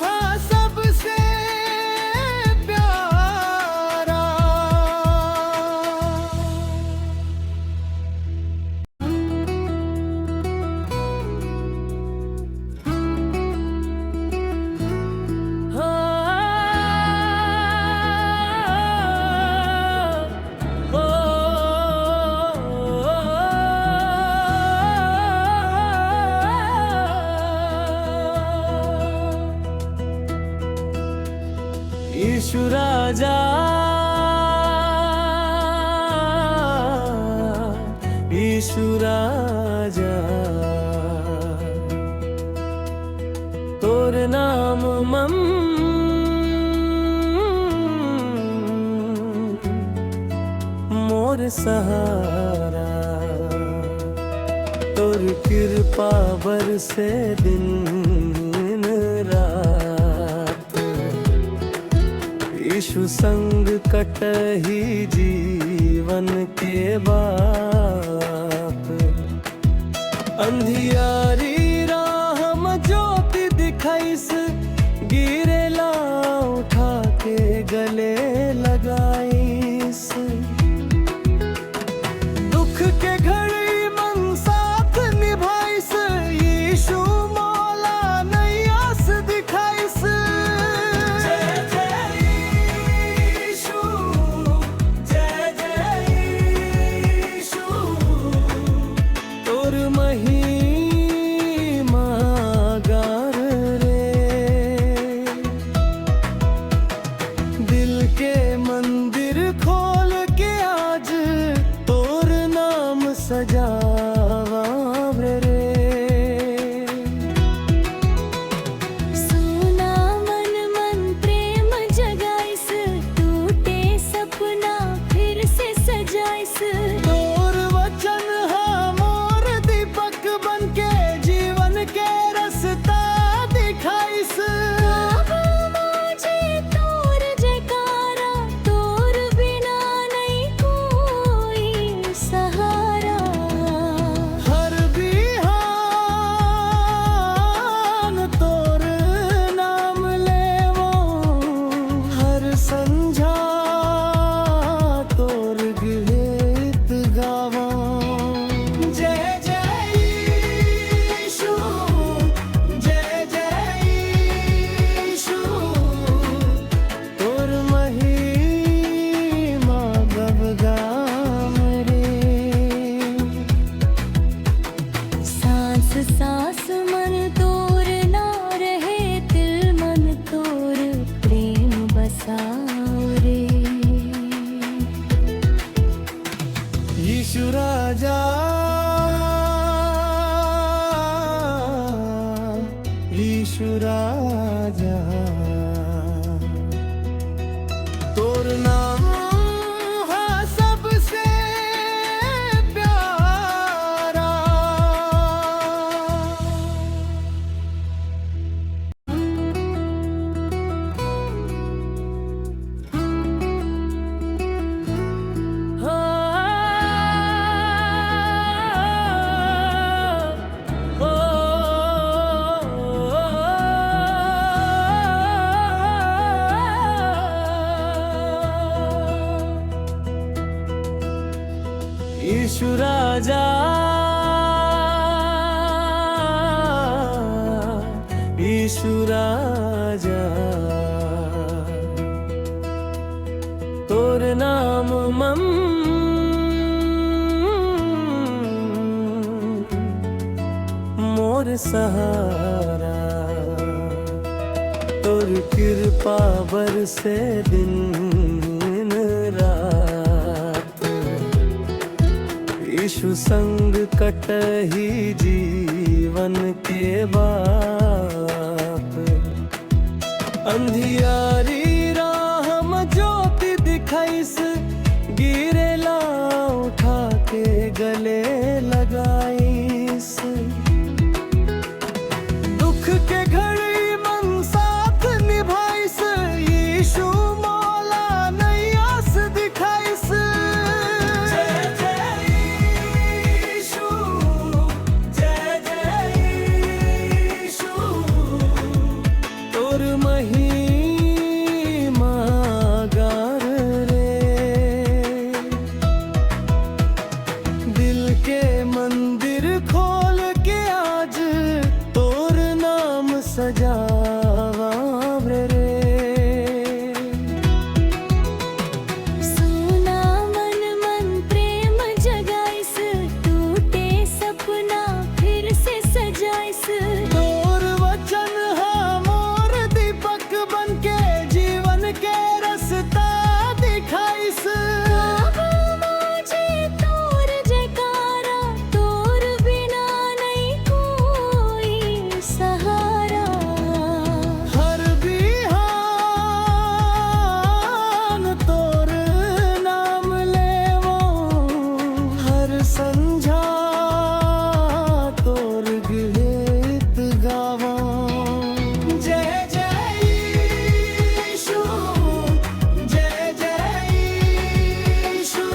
है सबसे प्यारा। यीशु राजा यीशु राजा तोर नाम मम मोर सहारा। तोर कृपा बरसे दिन रात यीशु संग कटही जीवन के बात। अंधियारी राह में ज्योति दिखाइस गिरेला उठा के गले लगाइस। दुख के घड़ी मन साथ निभाइस यीशु मौला यीशु राजा यीशु राजा तोर नाम है सबसे प्यारा। यीशु राजा यीशु राजा तोर नाम मोर सहारा। तोर कृपा बरसे दिन रात। यीशु संग कटही जीवन के बात। अंधियारी राह में ज्योति दिखाइस, गिरेला उठा के गले लगाइस। दुख के घड़ी मन साथ निभाइस, यीशु मौला नई आस दिखाइस। जय जय यीशु, जय जय यीशु, तोर महिमा गार रे। दिल के मंदिर खोल के आज तोर नाम सजावा रे। सुना मन मन प्रेम जगाइस, टूटे सपना फिर से सजाइस। तोर वचन है मोर दीपक बनके जीवन के रास्ता दिखाइस। मुझे तोर जयकारा, तोर बिना नहीं कोई सहारा। हर बिहान तोर नाम लेवो, हर संझा तोर गीत गावो। जय जय यीशु, जय जय यीशु,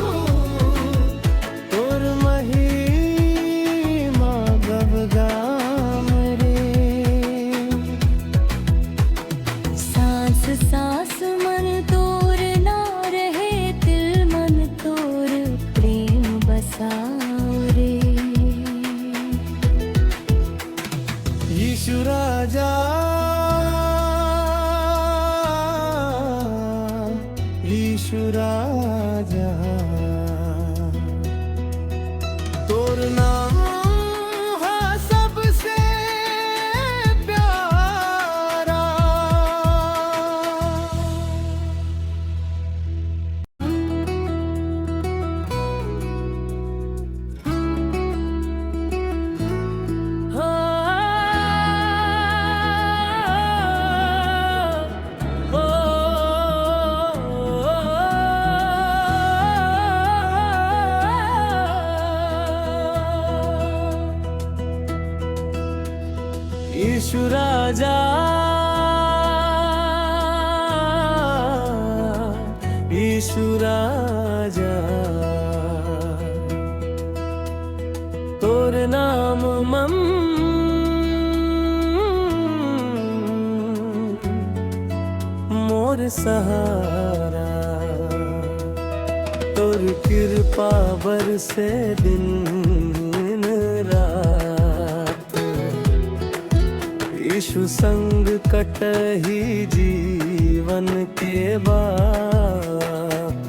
तोर महिमा गबगाम रे। सांस सांस मन तोर ना रहे, दिल मन तोर प्रेम बसाओ रे। यीशु राजा यीशु राजा तोर नाम है सबसे प्यारा। यीशु राजा यीशु राजा तोर नाम मोर सहारा। तोर कृपा बरसे दिन रात। यीशु संग कटही जीवन के बात।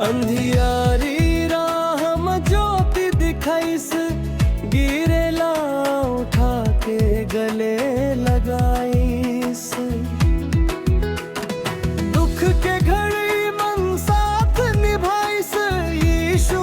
अंधियारी राह में ज्योति दिखाइस, गिरेला उठा के गले लगाइस। दुख के घड़ी मन साथ निभाइस, यीशु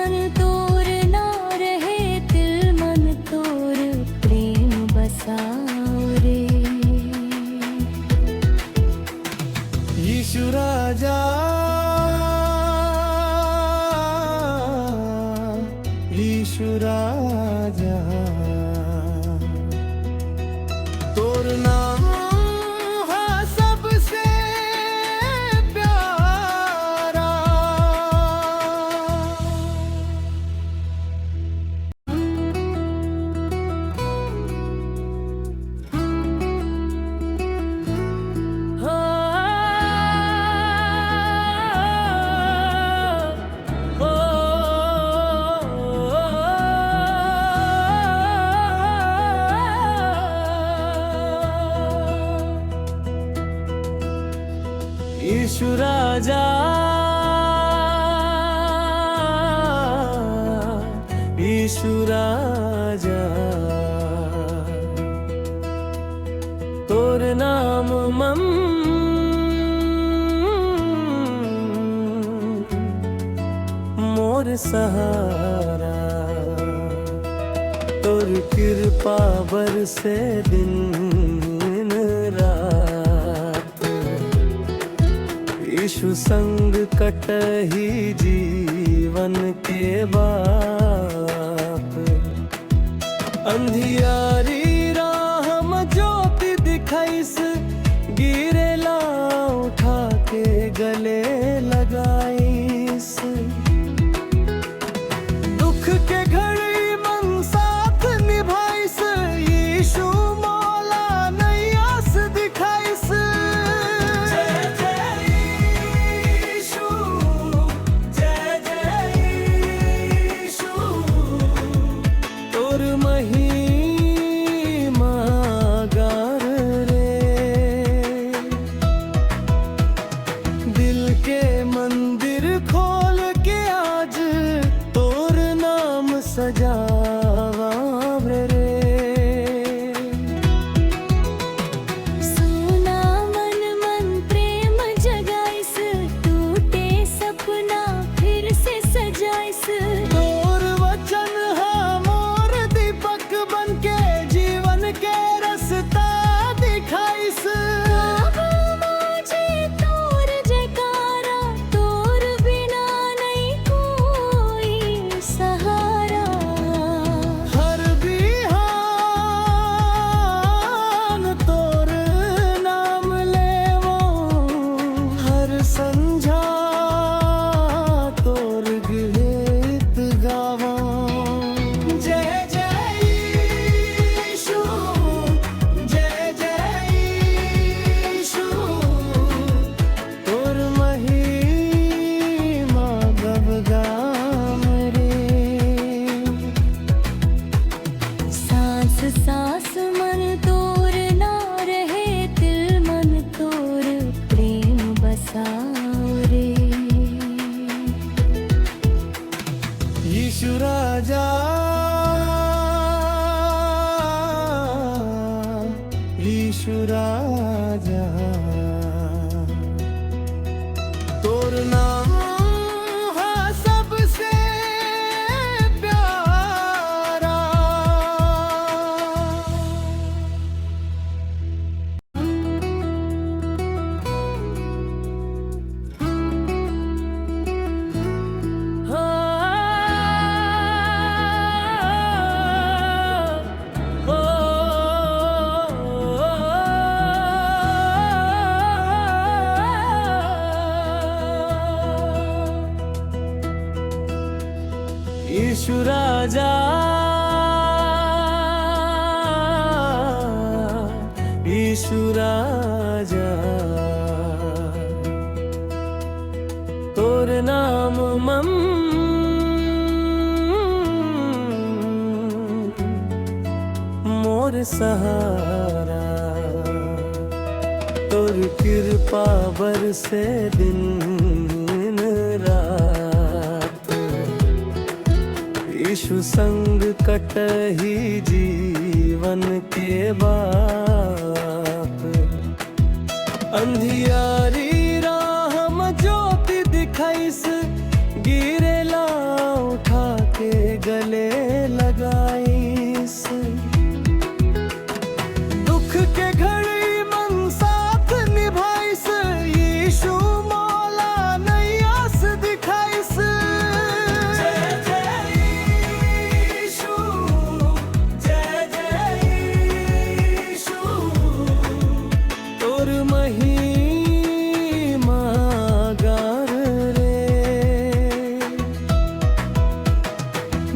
मन तोर ना रहे तिल मन तोर प्रेम बसाओ रे। यीशु राजा यीशु राजा तोर नाम है सबसे प्यारा। यीशु राजा यीशु राजा तोर नाम मम मोर सहारा। तोर कृपा बरसे दिन रात। यीशु संग कटही जीवन के बाप। अंधियारी राह में ज्योति दिखाइस गिरेला उठा के गले लगाइस। दुख के घड़ी मन साथ निभाइस यीशु मौला नई आस दिखाइस। जय जय यीशु जय जय यीशु तोर महिमा गार रे। दिल के मंदिर खोल के आज तोर नाम सजावा रे। सोना मन मन प्रेम जगाइस टूटे सपना फिर से सजाइस। तोर वचन है मोर दीपक बन के जीवन के रास्ता दिखाइस। गावा मुझे तोर जयकारा तोर बिना नहीं कोई सहारा। हर बिहान तोर नाम लेवो हर संझा तोर गीत गावो। जय जय यीशु जय जय यीशु तोर महिमा गबगाम रे। सांस सांस मन तोर ना रहे तिल मन तोर प्रेम बसाओ रे। यीशु राजा यीशु राजा तोर नाम है सबसे प्यारा। यीशु राजा यीशु राजा तोर नाम मम मोर सहारा। तोर कृपा बरसे दिन रात। यीशु संग कटही जीवन के बाप। अंधियारी राह में ज्योति दिखाइस गिरेला उठा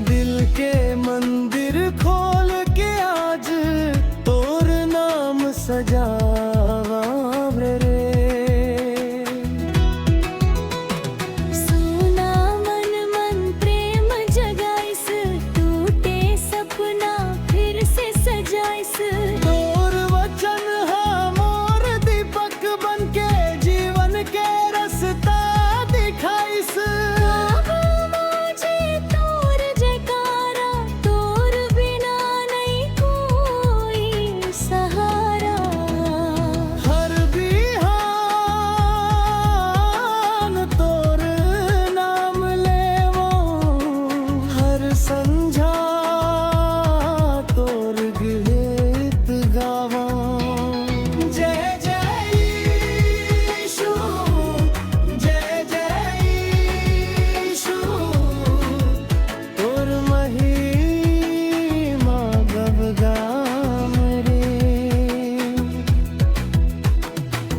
दिल के मंदिर खोल के आज तोर नाम सजावा रे। सोना मन मन प्रेम जगाइस, टूटे सपना फिर से सजाइस। तोर वचन हा मोर दीपक बन के जीवन के रास्ता दिखाइस। गावा बाजे तोर जयकारा, तोर बिना नहीं कोई सहारा। हर बिहान तोर नाम लेवो, हर संझा तोर गीत गावा। जय जय यीशु, जय जय यीशु, तोर महिमा गब गाम रे।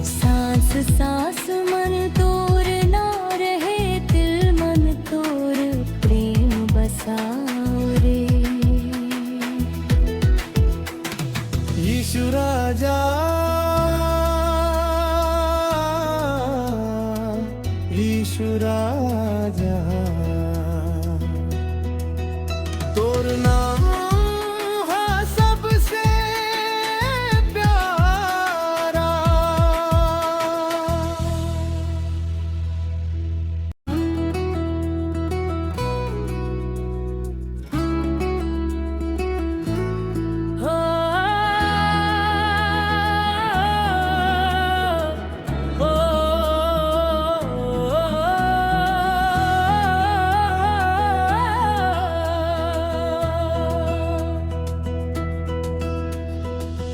सांस सांस मन तोर ना रहे, दिल मन तोर प्रेम बसाओ रे। यीशु राजा, यीशु राजा, तोर नाम है सबसे प्यारा।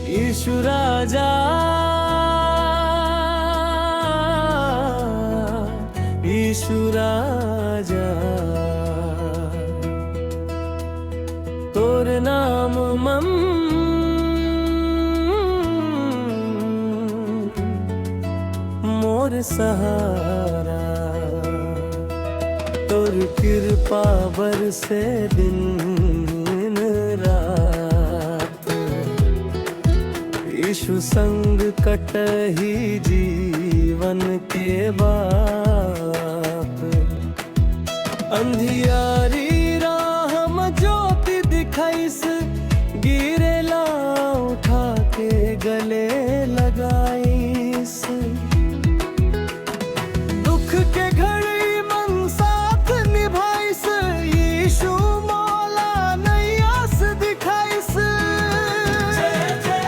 यीशु राजा, यीशु राजा, तोर नाम मम मोर सहारा। तोर कृपा बरसे दिन रात, यीशु संग कटही जीवन के बात। अंधियारी राह में ज्योति दिखाइस, गिरेला उठा के गले लगाइस। दुख के घड़ी मन साथ निभाइस, यीशु मौला नई आस दिखाइस। जय जय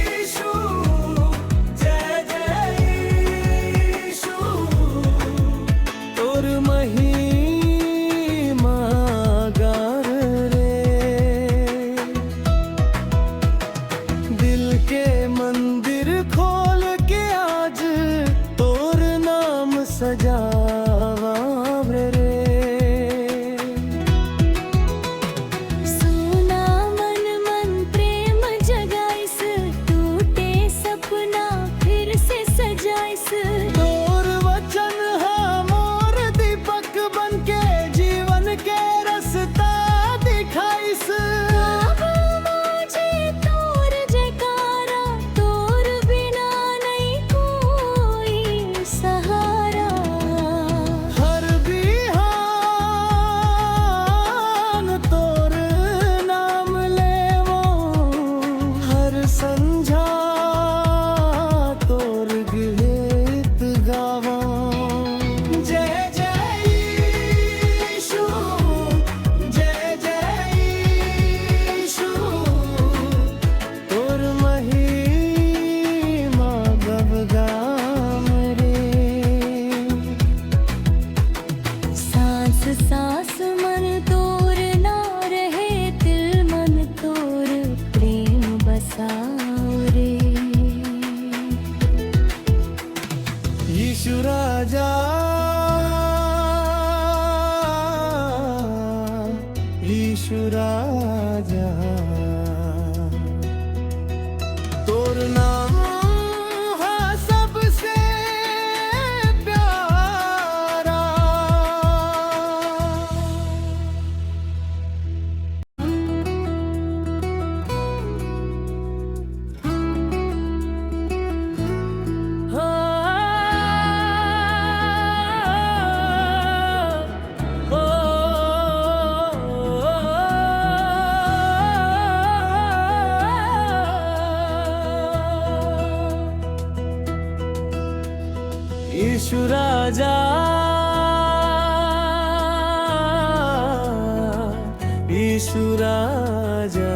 यीशु, जय जय यीशु, तोर महिमा गार रे। दिल के मंदिर खोल के आज तोर नाम सजावा रे। सोना मन मन प्रेम जगाइस, टूटे सपना फिर से सजाइस। तोर वचन हा मोर दीपक बन के जीवन के रास्ता दिखाइस। गावा बाजे तोर जयकारा, तोर बिना नहीं कोई सहारा। हर बिहान तोर नाम लेवो, हर संझा तोर गीत गावा। जय जय यीशु, जय जय यीशु, तोर महिमा गब गाम रे। सांस सांस मन तोर ना रहे, दिल मन तोर प्रेम बसाओ रे। यीशु राजा, यीशु राजा, तोर नाम है सबसे प्यारा। यीशु राजा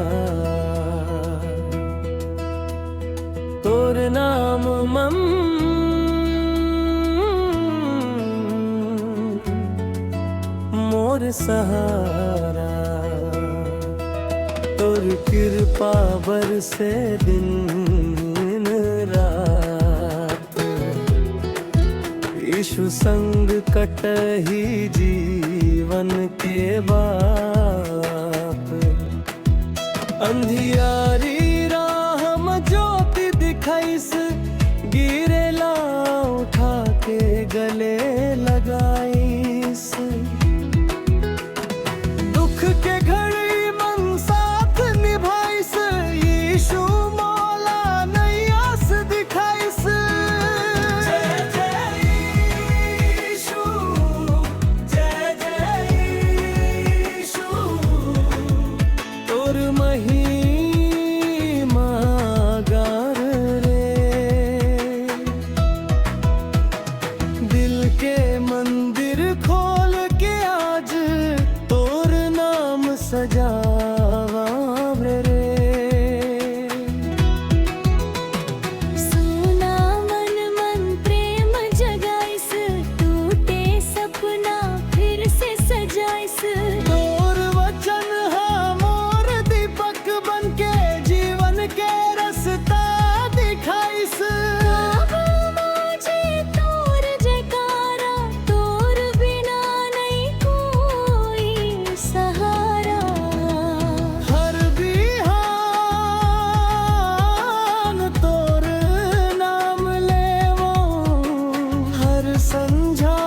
तोर नाम मम मोर सहारा तोर कृपा बरसे दिन रात यीशु संग कटही जीवन के बात अंधियारी राह में ज्योति दिखाइस गिरेला उठा के गले लगाइस दुख के घड़ी मन साथ निभाइस यीशु मौला नैयास दिखाइस जय जय यीशु जय जय यीशु तोर महिमा गार रे दिल के मंदिर खोल के आज तोर नाम सजावा रे सोना मन मन प्रेम जगाइस टूटे सपना फिर से सजाइस तोर वचन हा मोर दीपक बन के जीवन के रास्ता दिखाइस बाबा मुझे तोर जयकारा तोर बिना नहीं कोई सहारा हर बिहान तोर नाम लेवो हर संझा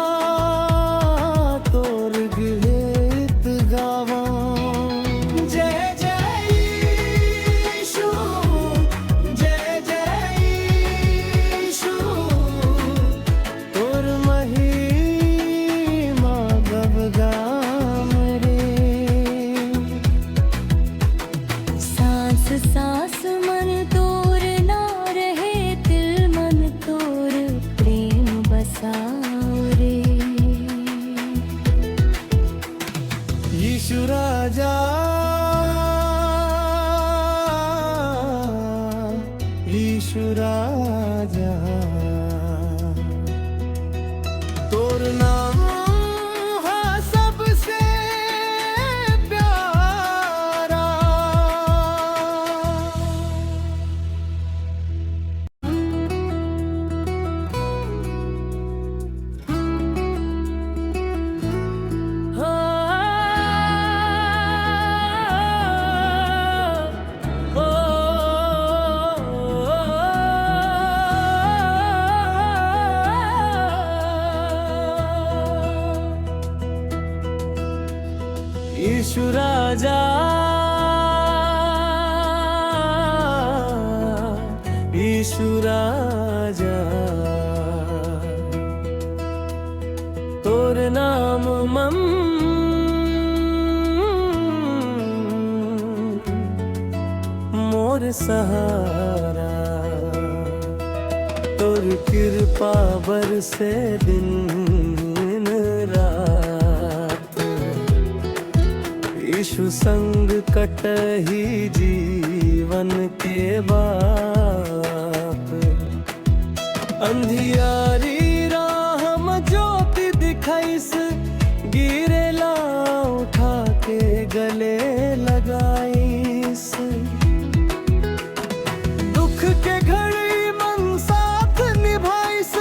तोर गीत गावो जय जय यीशु जय जय यीशु तोर महिमा गबगाम रे सांस सांस मन तोर ना रहे दिल मन तोर प्रेम बसाओ रे यीशु राजा यीशु राजा तोर नाम है सबसे प्यारा यीशु राजा यीशु राजा तोर नाम मम मोर सहारा तोर कृपा बरसे दिन रात यीशु संग कटही जीवन के बात अंधियारी राह में ज्योति दिखाइस गिरेला उठा के गले लगाइस दुख के घड़ी मन साथ निभाइस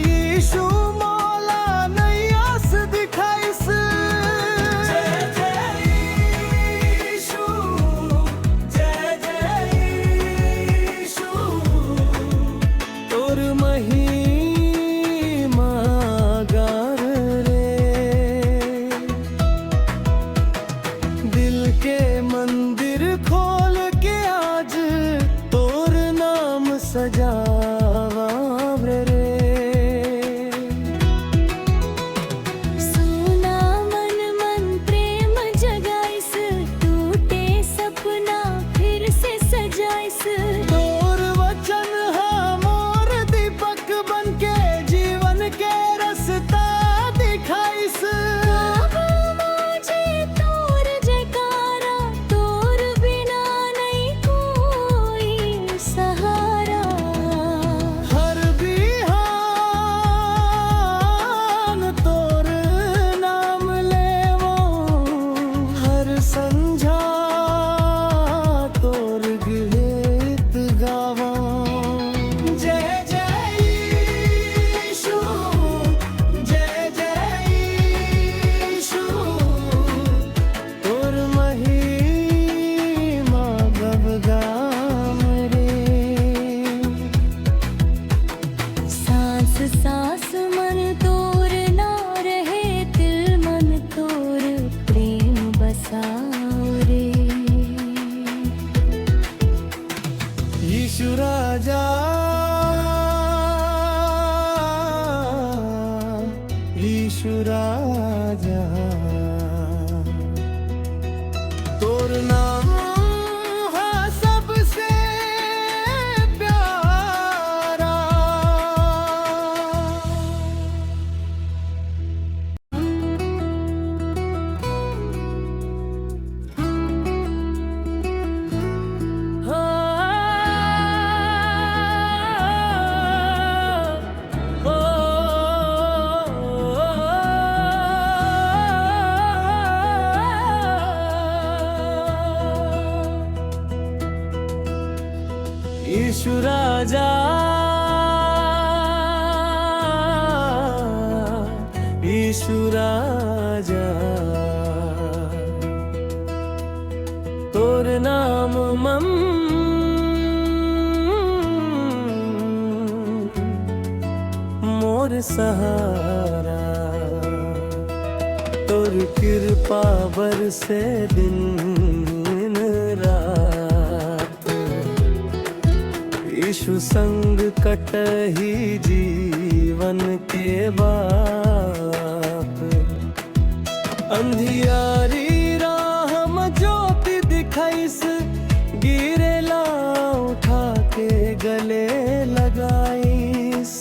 यीशु मौला नैयास दिखाइस जय जय यीशु जय जय यीशु तोर महिमा तोर नाम है सबसे प्यारा। यीशु राजा, यीशु राजा, तोर नाम मम मोर सहारा। तोर कृपा बरसे दिन रात, यीशु संग कटही जीवन के बात। अंधियारी राह में ज्योति दिखाइस, गिरेला उठा के गले लगाइस।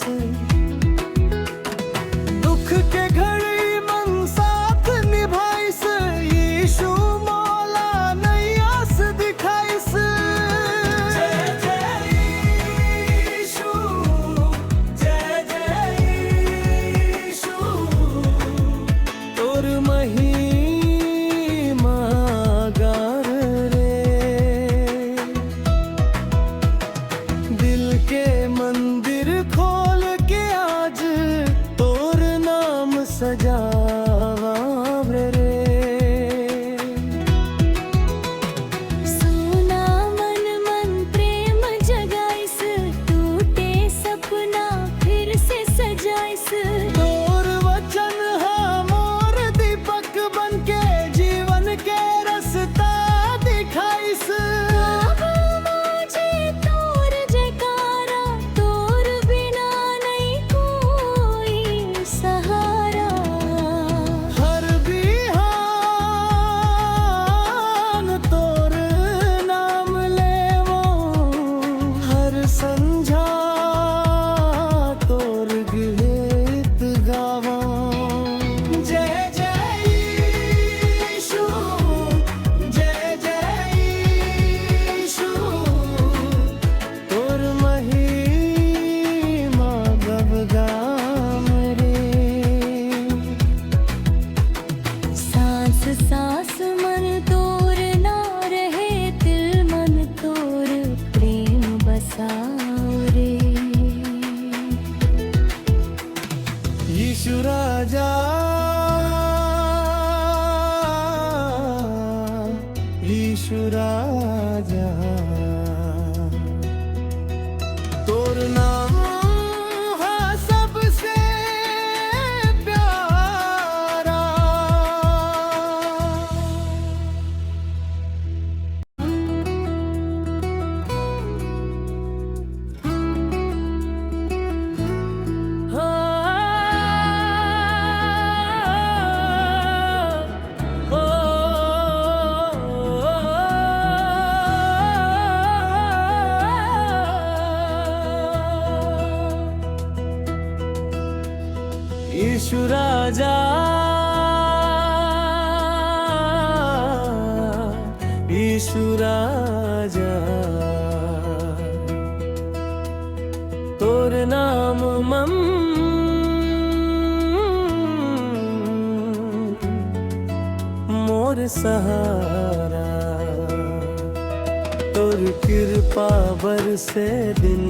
दुख के घड़ी मन साथ निभाइस, यीशु मौला नैयास दिखाइस। महिमा गार रे, दिल के मंदिर खोल के आज तोर नाम सजावा रे। सोना मन मन प्रेम जगाइस, टूटे सपना फिर से सजाइस। तोर वचन बनके जीवन के रास्ता दिखाइस। मुझे तोर जयकारा, तोर बिना नहीं कोई सहारा। हर बिहान तोर नाम लेवो, हर संझा तोर गीत गावो। जय सास मन तोर ना रहे, तिल मन तोर प्रेम बसाओ रे। यीशु राजा, यीशु राजा, तोर नाम है सबसे प्यारा। यीशु राजा, यीशु राजा, तोर नाम मम मोर सहारा। तोर कृपा बरसे दिन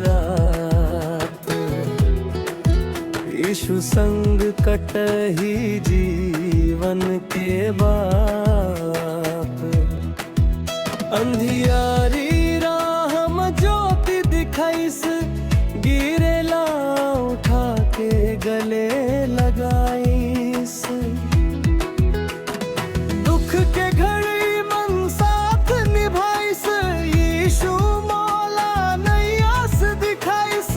रात, यीशु संग कटही जीवन के बात। अंधियारी राह में ज्योति दिखाइस, गिरेला उठा के गले लगाइस। दुख के घड़ी मन साथ निभाइस, यीशु मौला नैयास दिखाइस।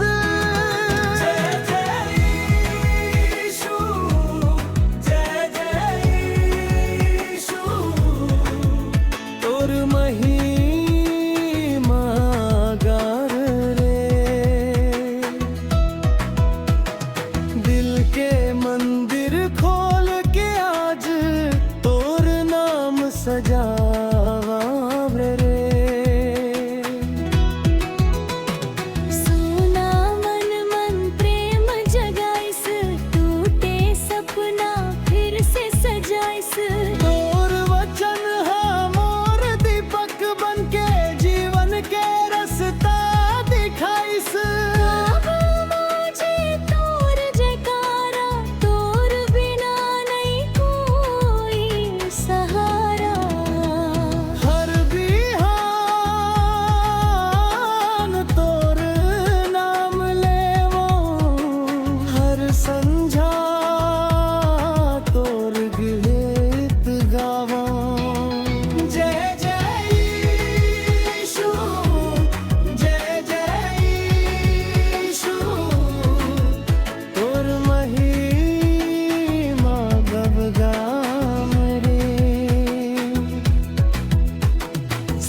तोर वचन मोर दीपक बनके जीवन के रास्ता दिखाइस। माझे तोर जयकारा, तोर बिना नहीं कोई सहारा। हर बिहान तोर नाम लेवो, हर संझा तोर गीत गावो। जय जय यीशु, जय जय यीशु, तोर महिमा गब गाम रे।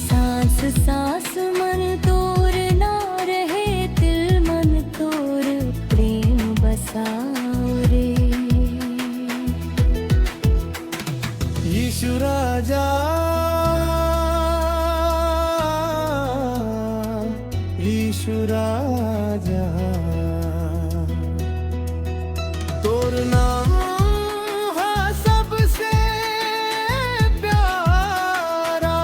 सांस सांस मन तोर ना रहे, तिल मन तोर प्रेम बसाओ रे। यीशु राजा, यीशु राजा, तोर नाम है सबसे प्यारा।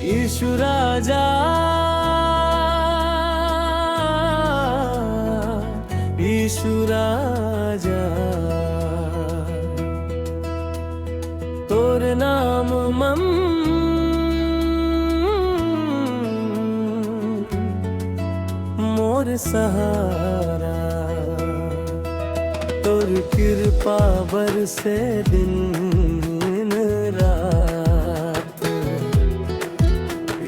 यीशु राजा, यीशु राजा, तोर नाम मम मोर सहारा। तोर कृपा बरसे दिन रात,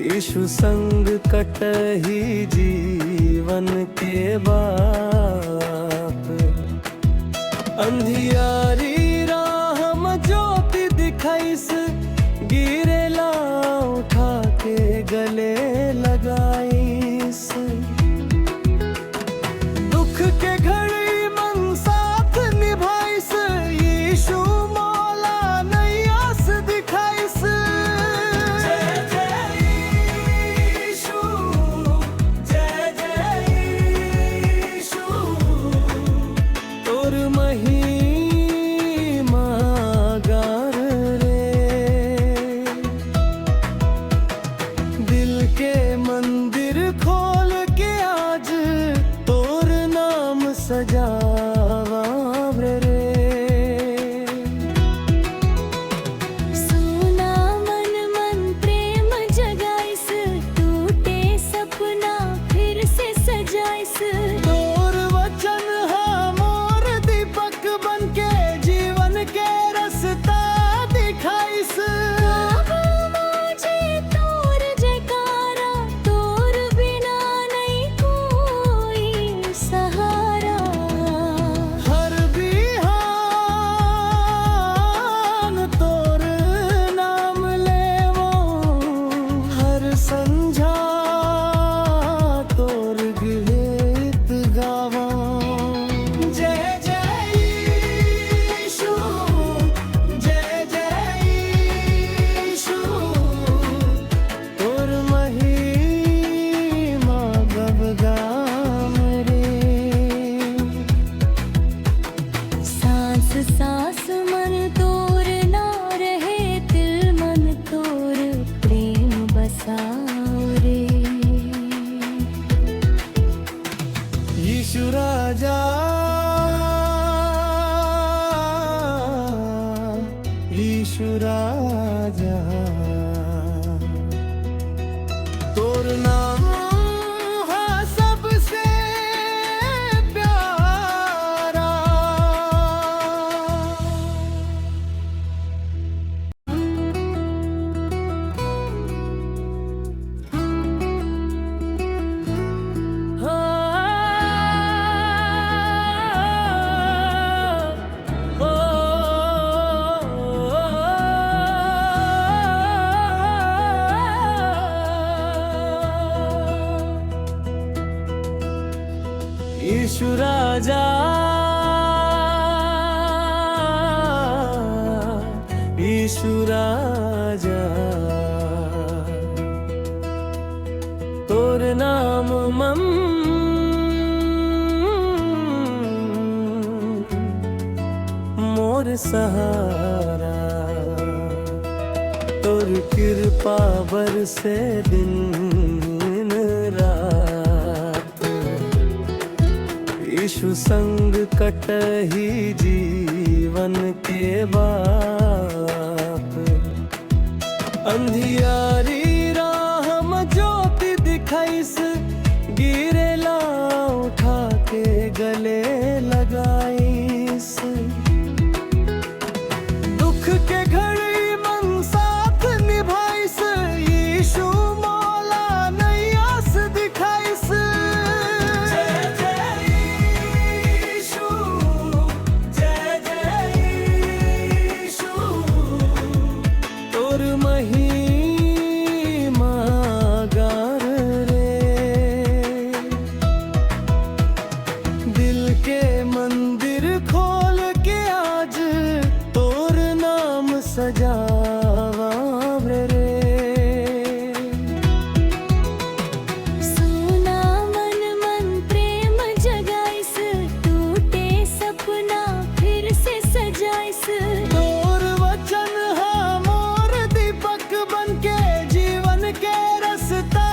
यीशु संग कटही जीवन के बात। अंधियारी राह में ज्योति दिखाइस, गिरेला उठा के गले लगाइस। दुख के घड़ी मन साथ निभाइस, यीशु मौला नई आस दिखाइस। जय जय यीशु, जय जय यीशु, तोर महिमा यीशु राजा यीशु राजा तोर नाम मम मोर सहारा तोर कृपा बरसे दिन रात यीशु संग कटही जीवन के बात अंधियारी राह में ज्योति दिखाइस गिरेला उठा के गले लगाइस दुख के घड़ी मन साथ निभाइस यीशु मौला नैयास दिखाइस जय जय यीशु जय जय यीशु तोर महिमा गार रे दिल के मंदिर खोल के आज तोर नाम सजावा रे सोना मन मन प्रेम जगाइस टूटे सपना फिर से सजाइस तोर वचन मोर दीपक बन के जीवन के रास्ता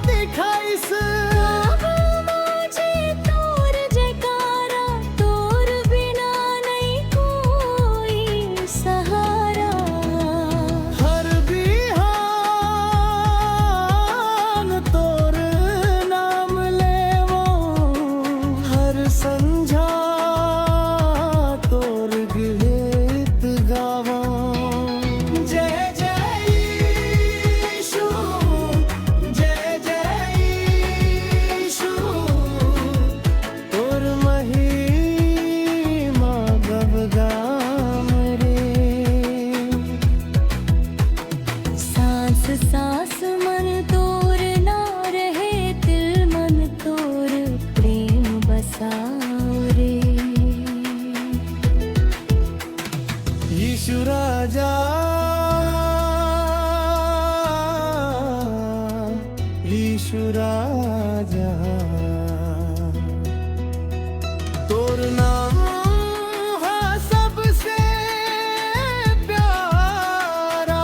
दिखाइस मुझे तोर जयकारा तोर बिना नहीं कोई सहारा हर बिहान तोर नाम लेवो हर संझा तोर गीत गावो जय जय यीशु जय जय यीशु तोर महिमा गबगाम रे सांस सांस मन तोर ना रहे दिल मन तोर प्रेम बसाओ रे यीशु राजा यीशु राजा तोर नाम है सबसे प्यारा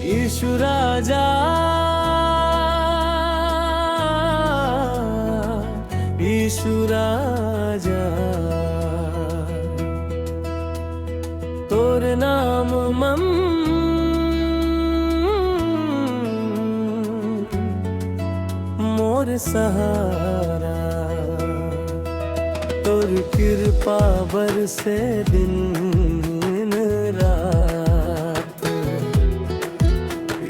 यीशु राजा यीशु राजा तोर नाम मम मोर सहारा तोर कृपा बरसे दिन रात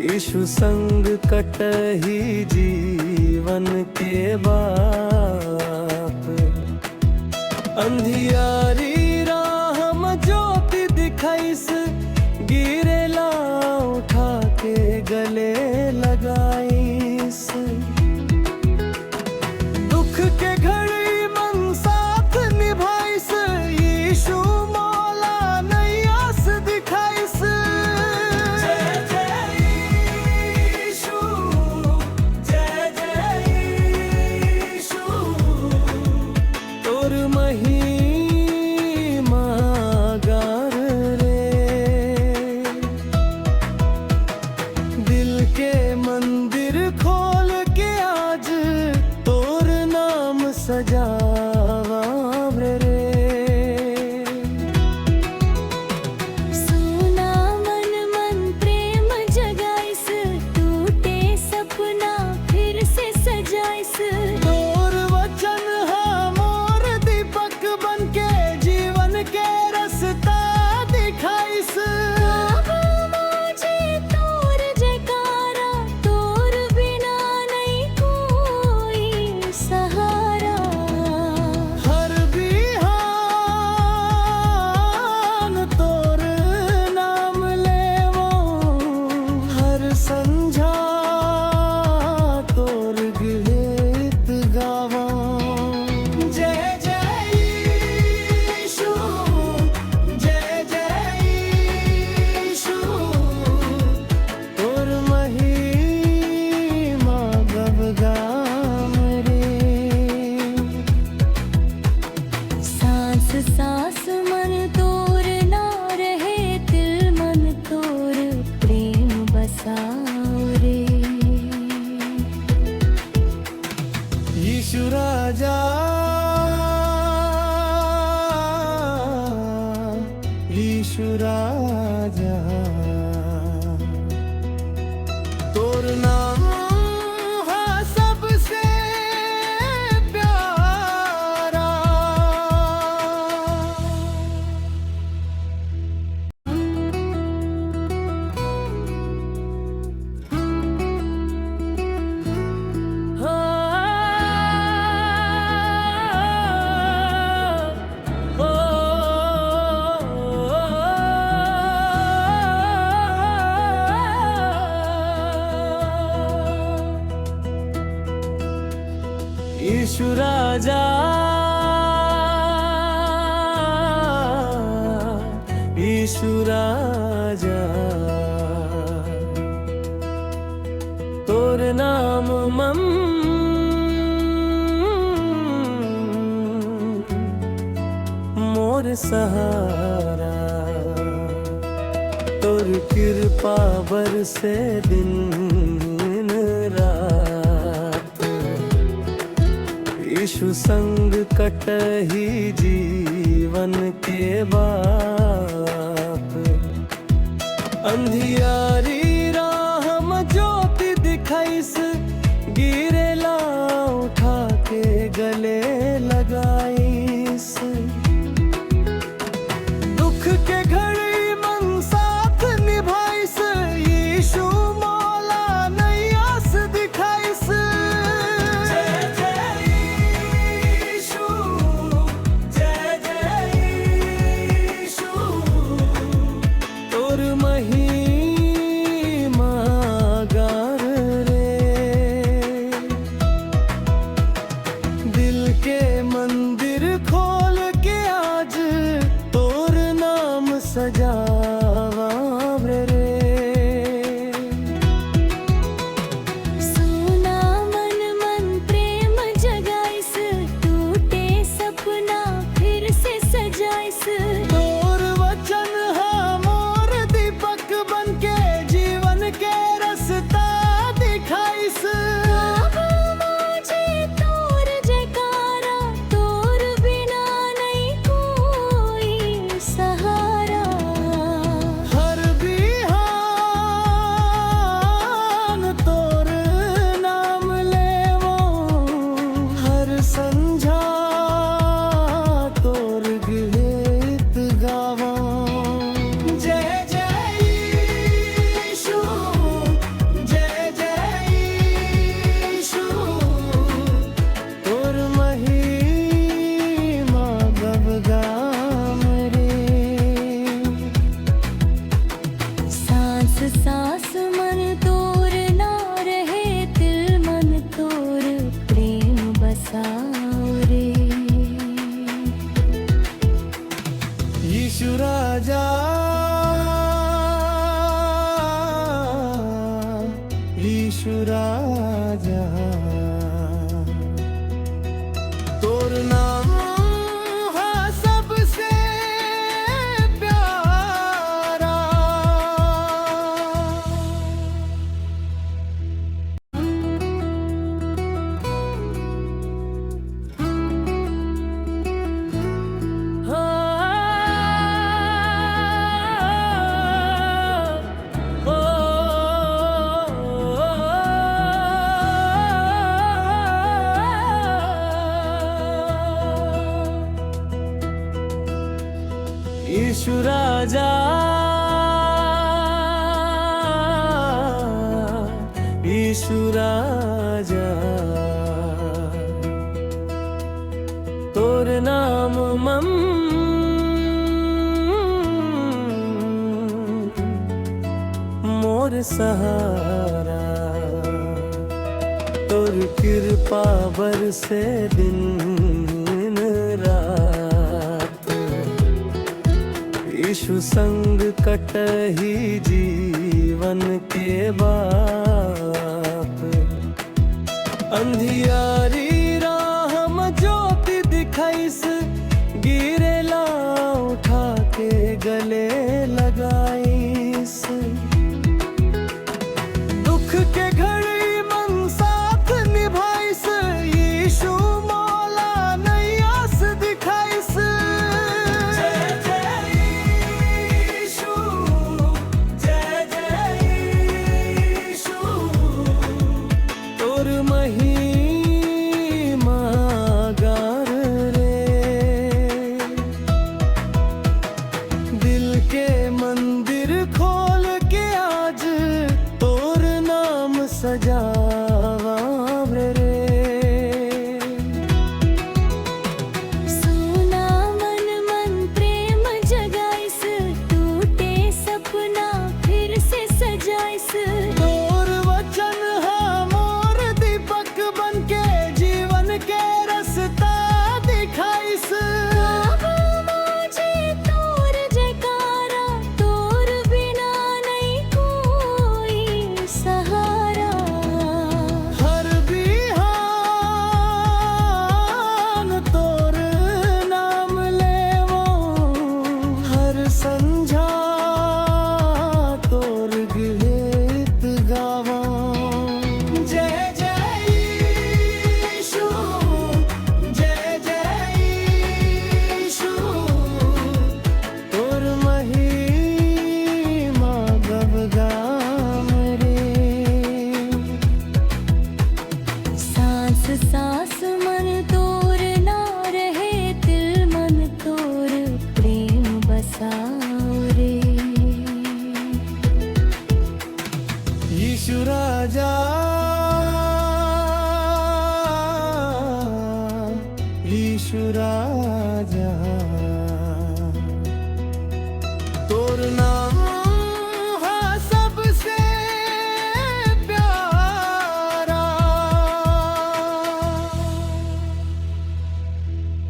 यीशु संग कटही जीवन के बात अंधियारी राह में ज्योति दिखाइस गिरेला उठा के गले लगाइस दुख के घड़ी मन साथ निभाइस यीशु मौला नैयास दिखाइस जय जय यीशु जय जय यीशु तोर महिमा गार रे दिल के मंदिर खोल के आज तोर नाम सजावा रे सोना मन मन प्रेम जगाइस टूटे सपना फिर से सजाइस तोर वचन मोर दीपक बन के जीवन के यीशु राजा यीशु राजा तोर नाम है सबसे प्यारा। यीशु राजा यीशु राजा तोर नाम मम मोर सहारा। तोर कृपा बरसे दिन रात यीशु संग कटही जीवन के बात। अंधियारी राह में ज्योति दिखाइस गिरेला उठा के गले लगाइस। दुख के घड़ी मन साथ निभाइस यीशु मौला नैयास दिखाइस। तोर महिमा गार रे दिल के मंदिर खोल के आज तोर नाम सजावा रे। सोना मन मन प्रेम जगाइस टूटे सपना फिर से सजाइस। तोर वचन है मोर दीपक बन के जीवन के रास्ता दिखाइस। मुझे तोर जयकारा तोर बिना नहीं कोई सहारा। हर बिहान तोर नाम लेवो हर संझा तोर गीत गावो। जय जय यीशु जय जय यीशु तोर महिमा गबगाम रे। सांस सांस मन तोर ना रहे दिल मन तोर प्रेम बसाओ रे। यीशु राजा यीशु राजा तोर नाम है सबसे प्यारा। यीशु राजा यीशु राजा तोर नाम मम मोर सहारा। तोर कृपा बरसे दिन रात यीशु संग कटही जीवन के बात। अंधियारी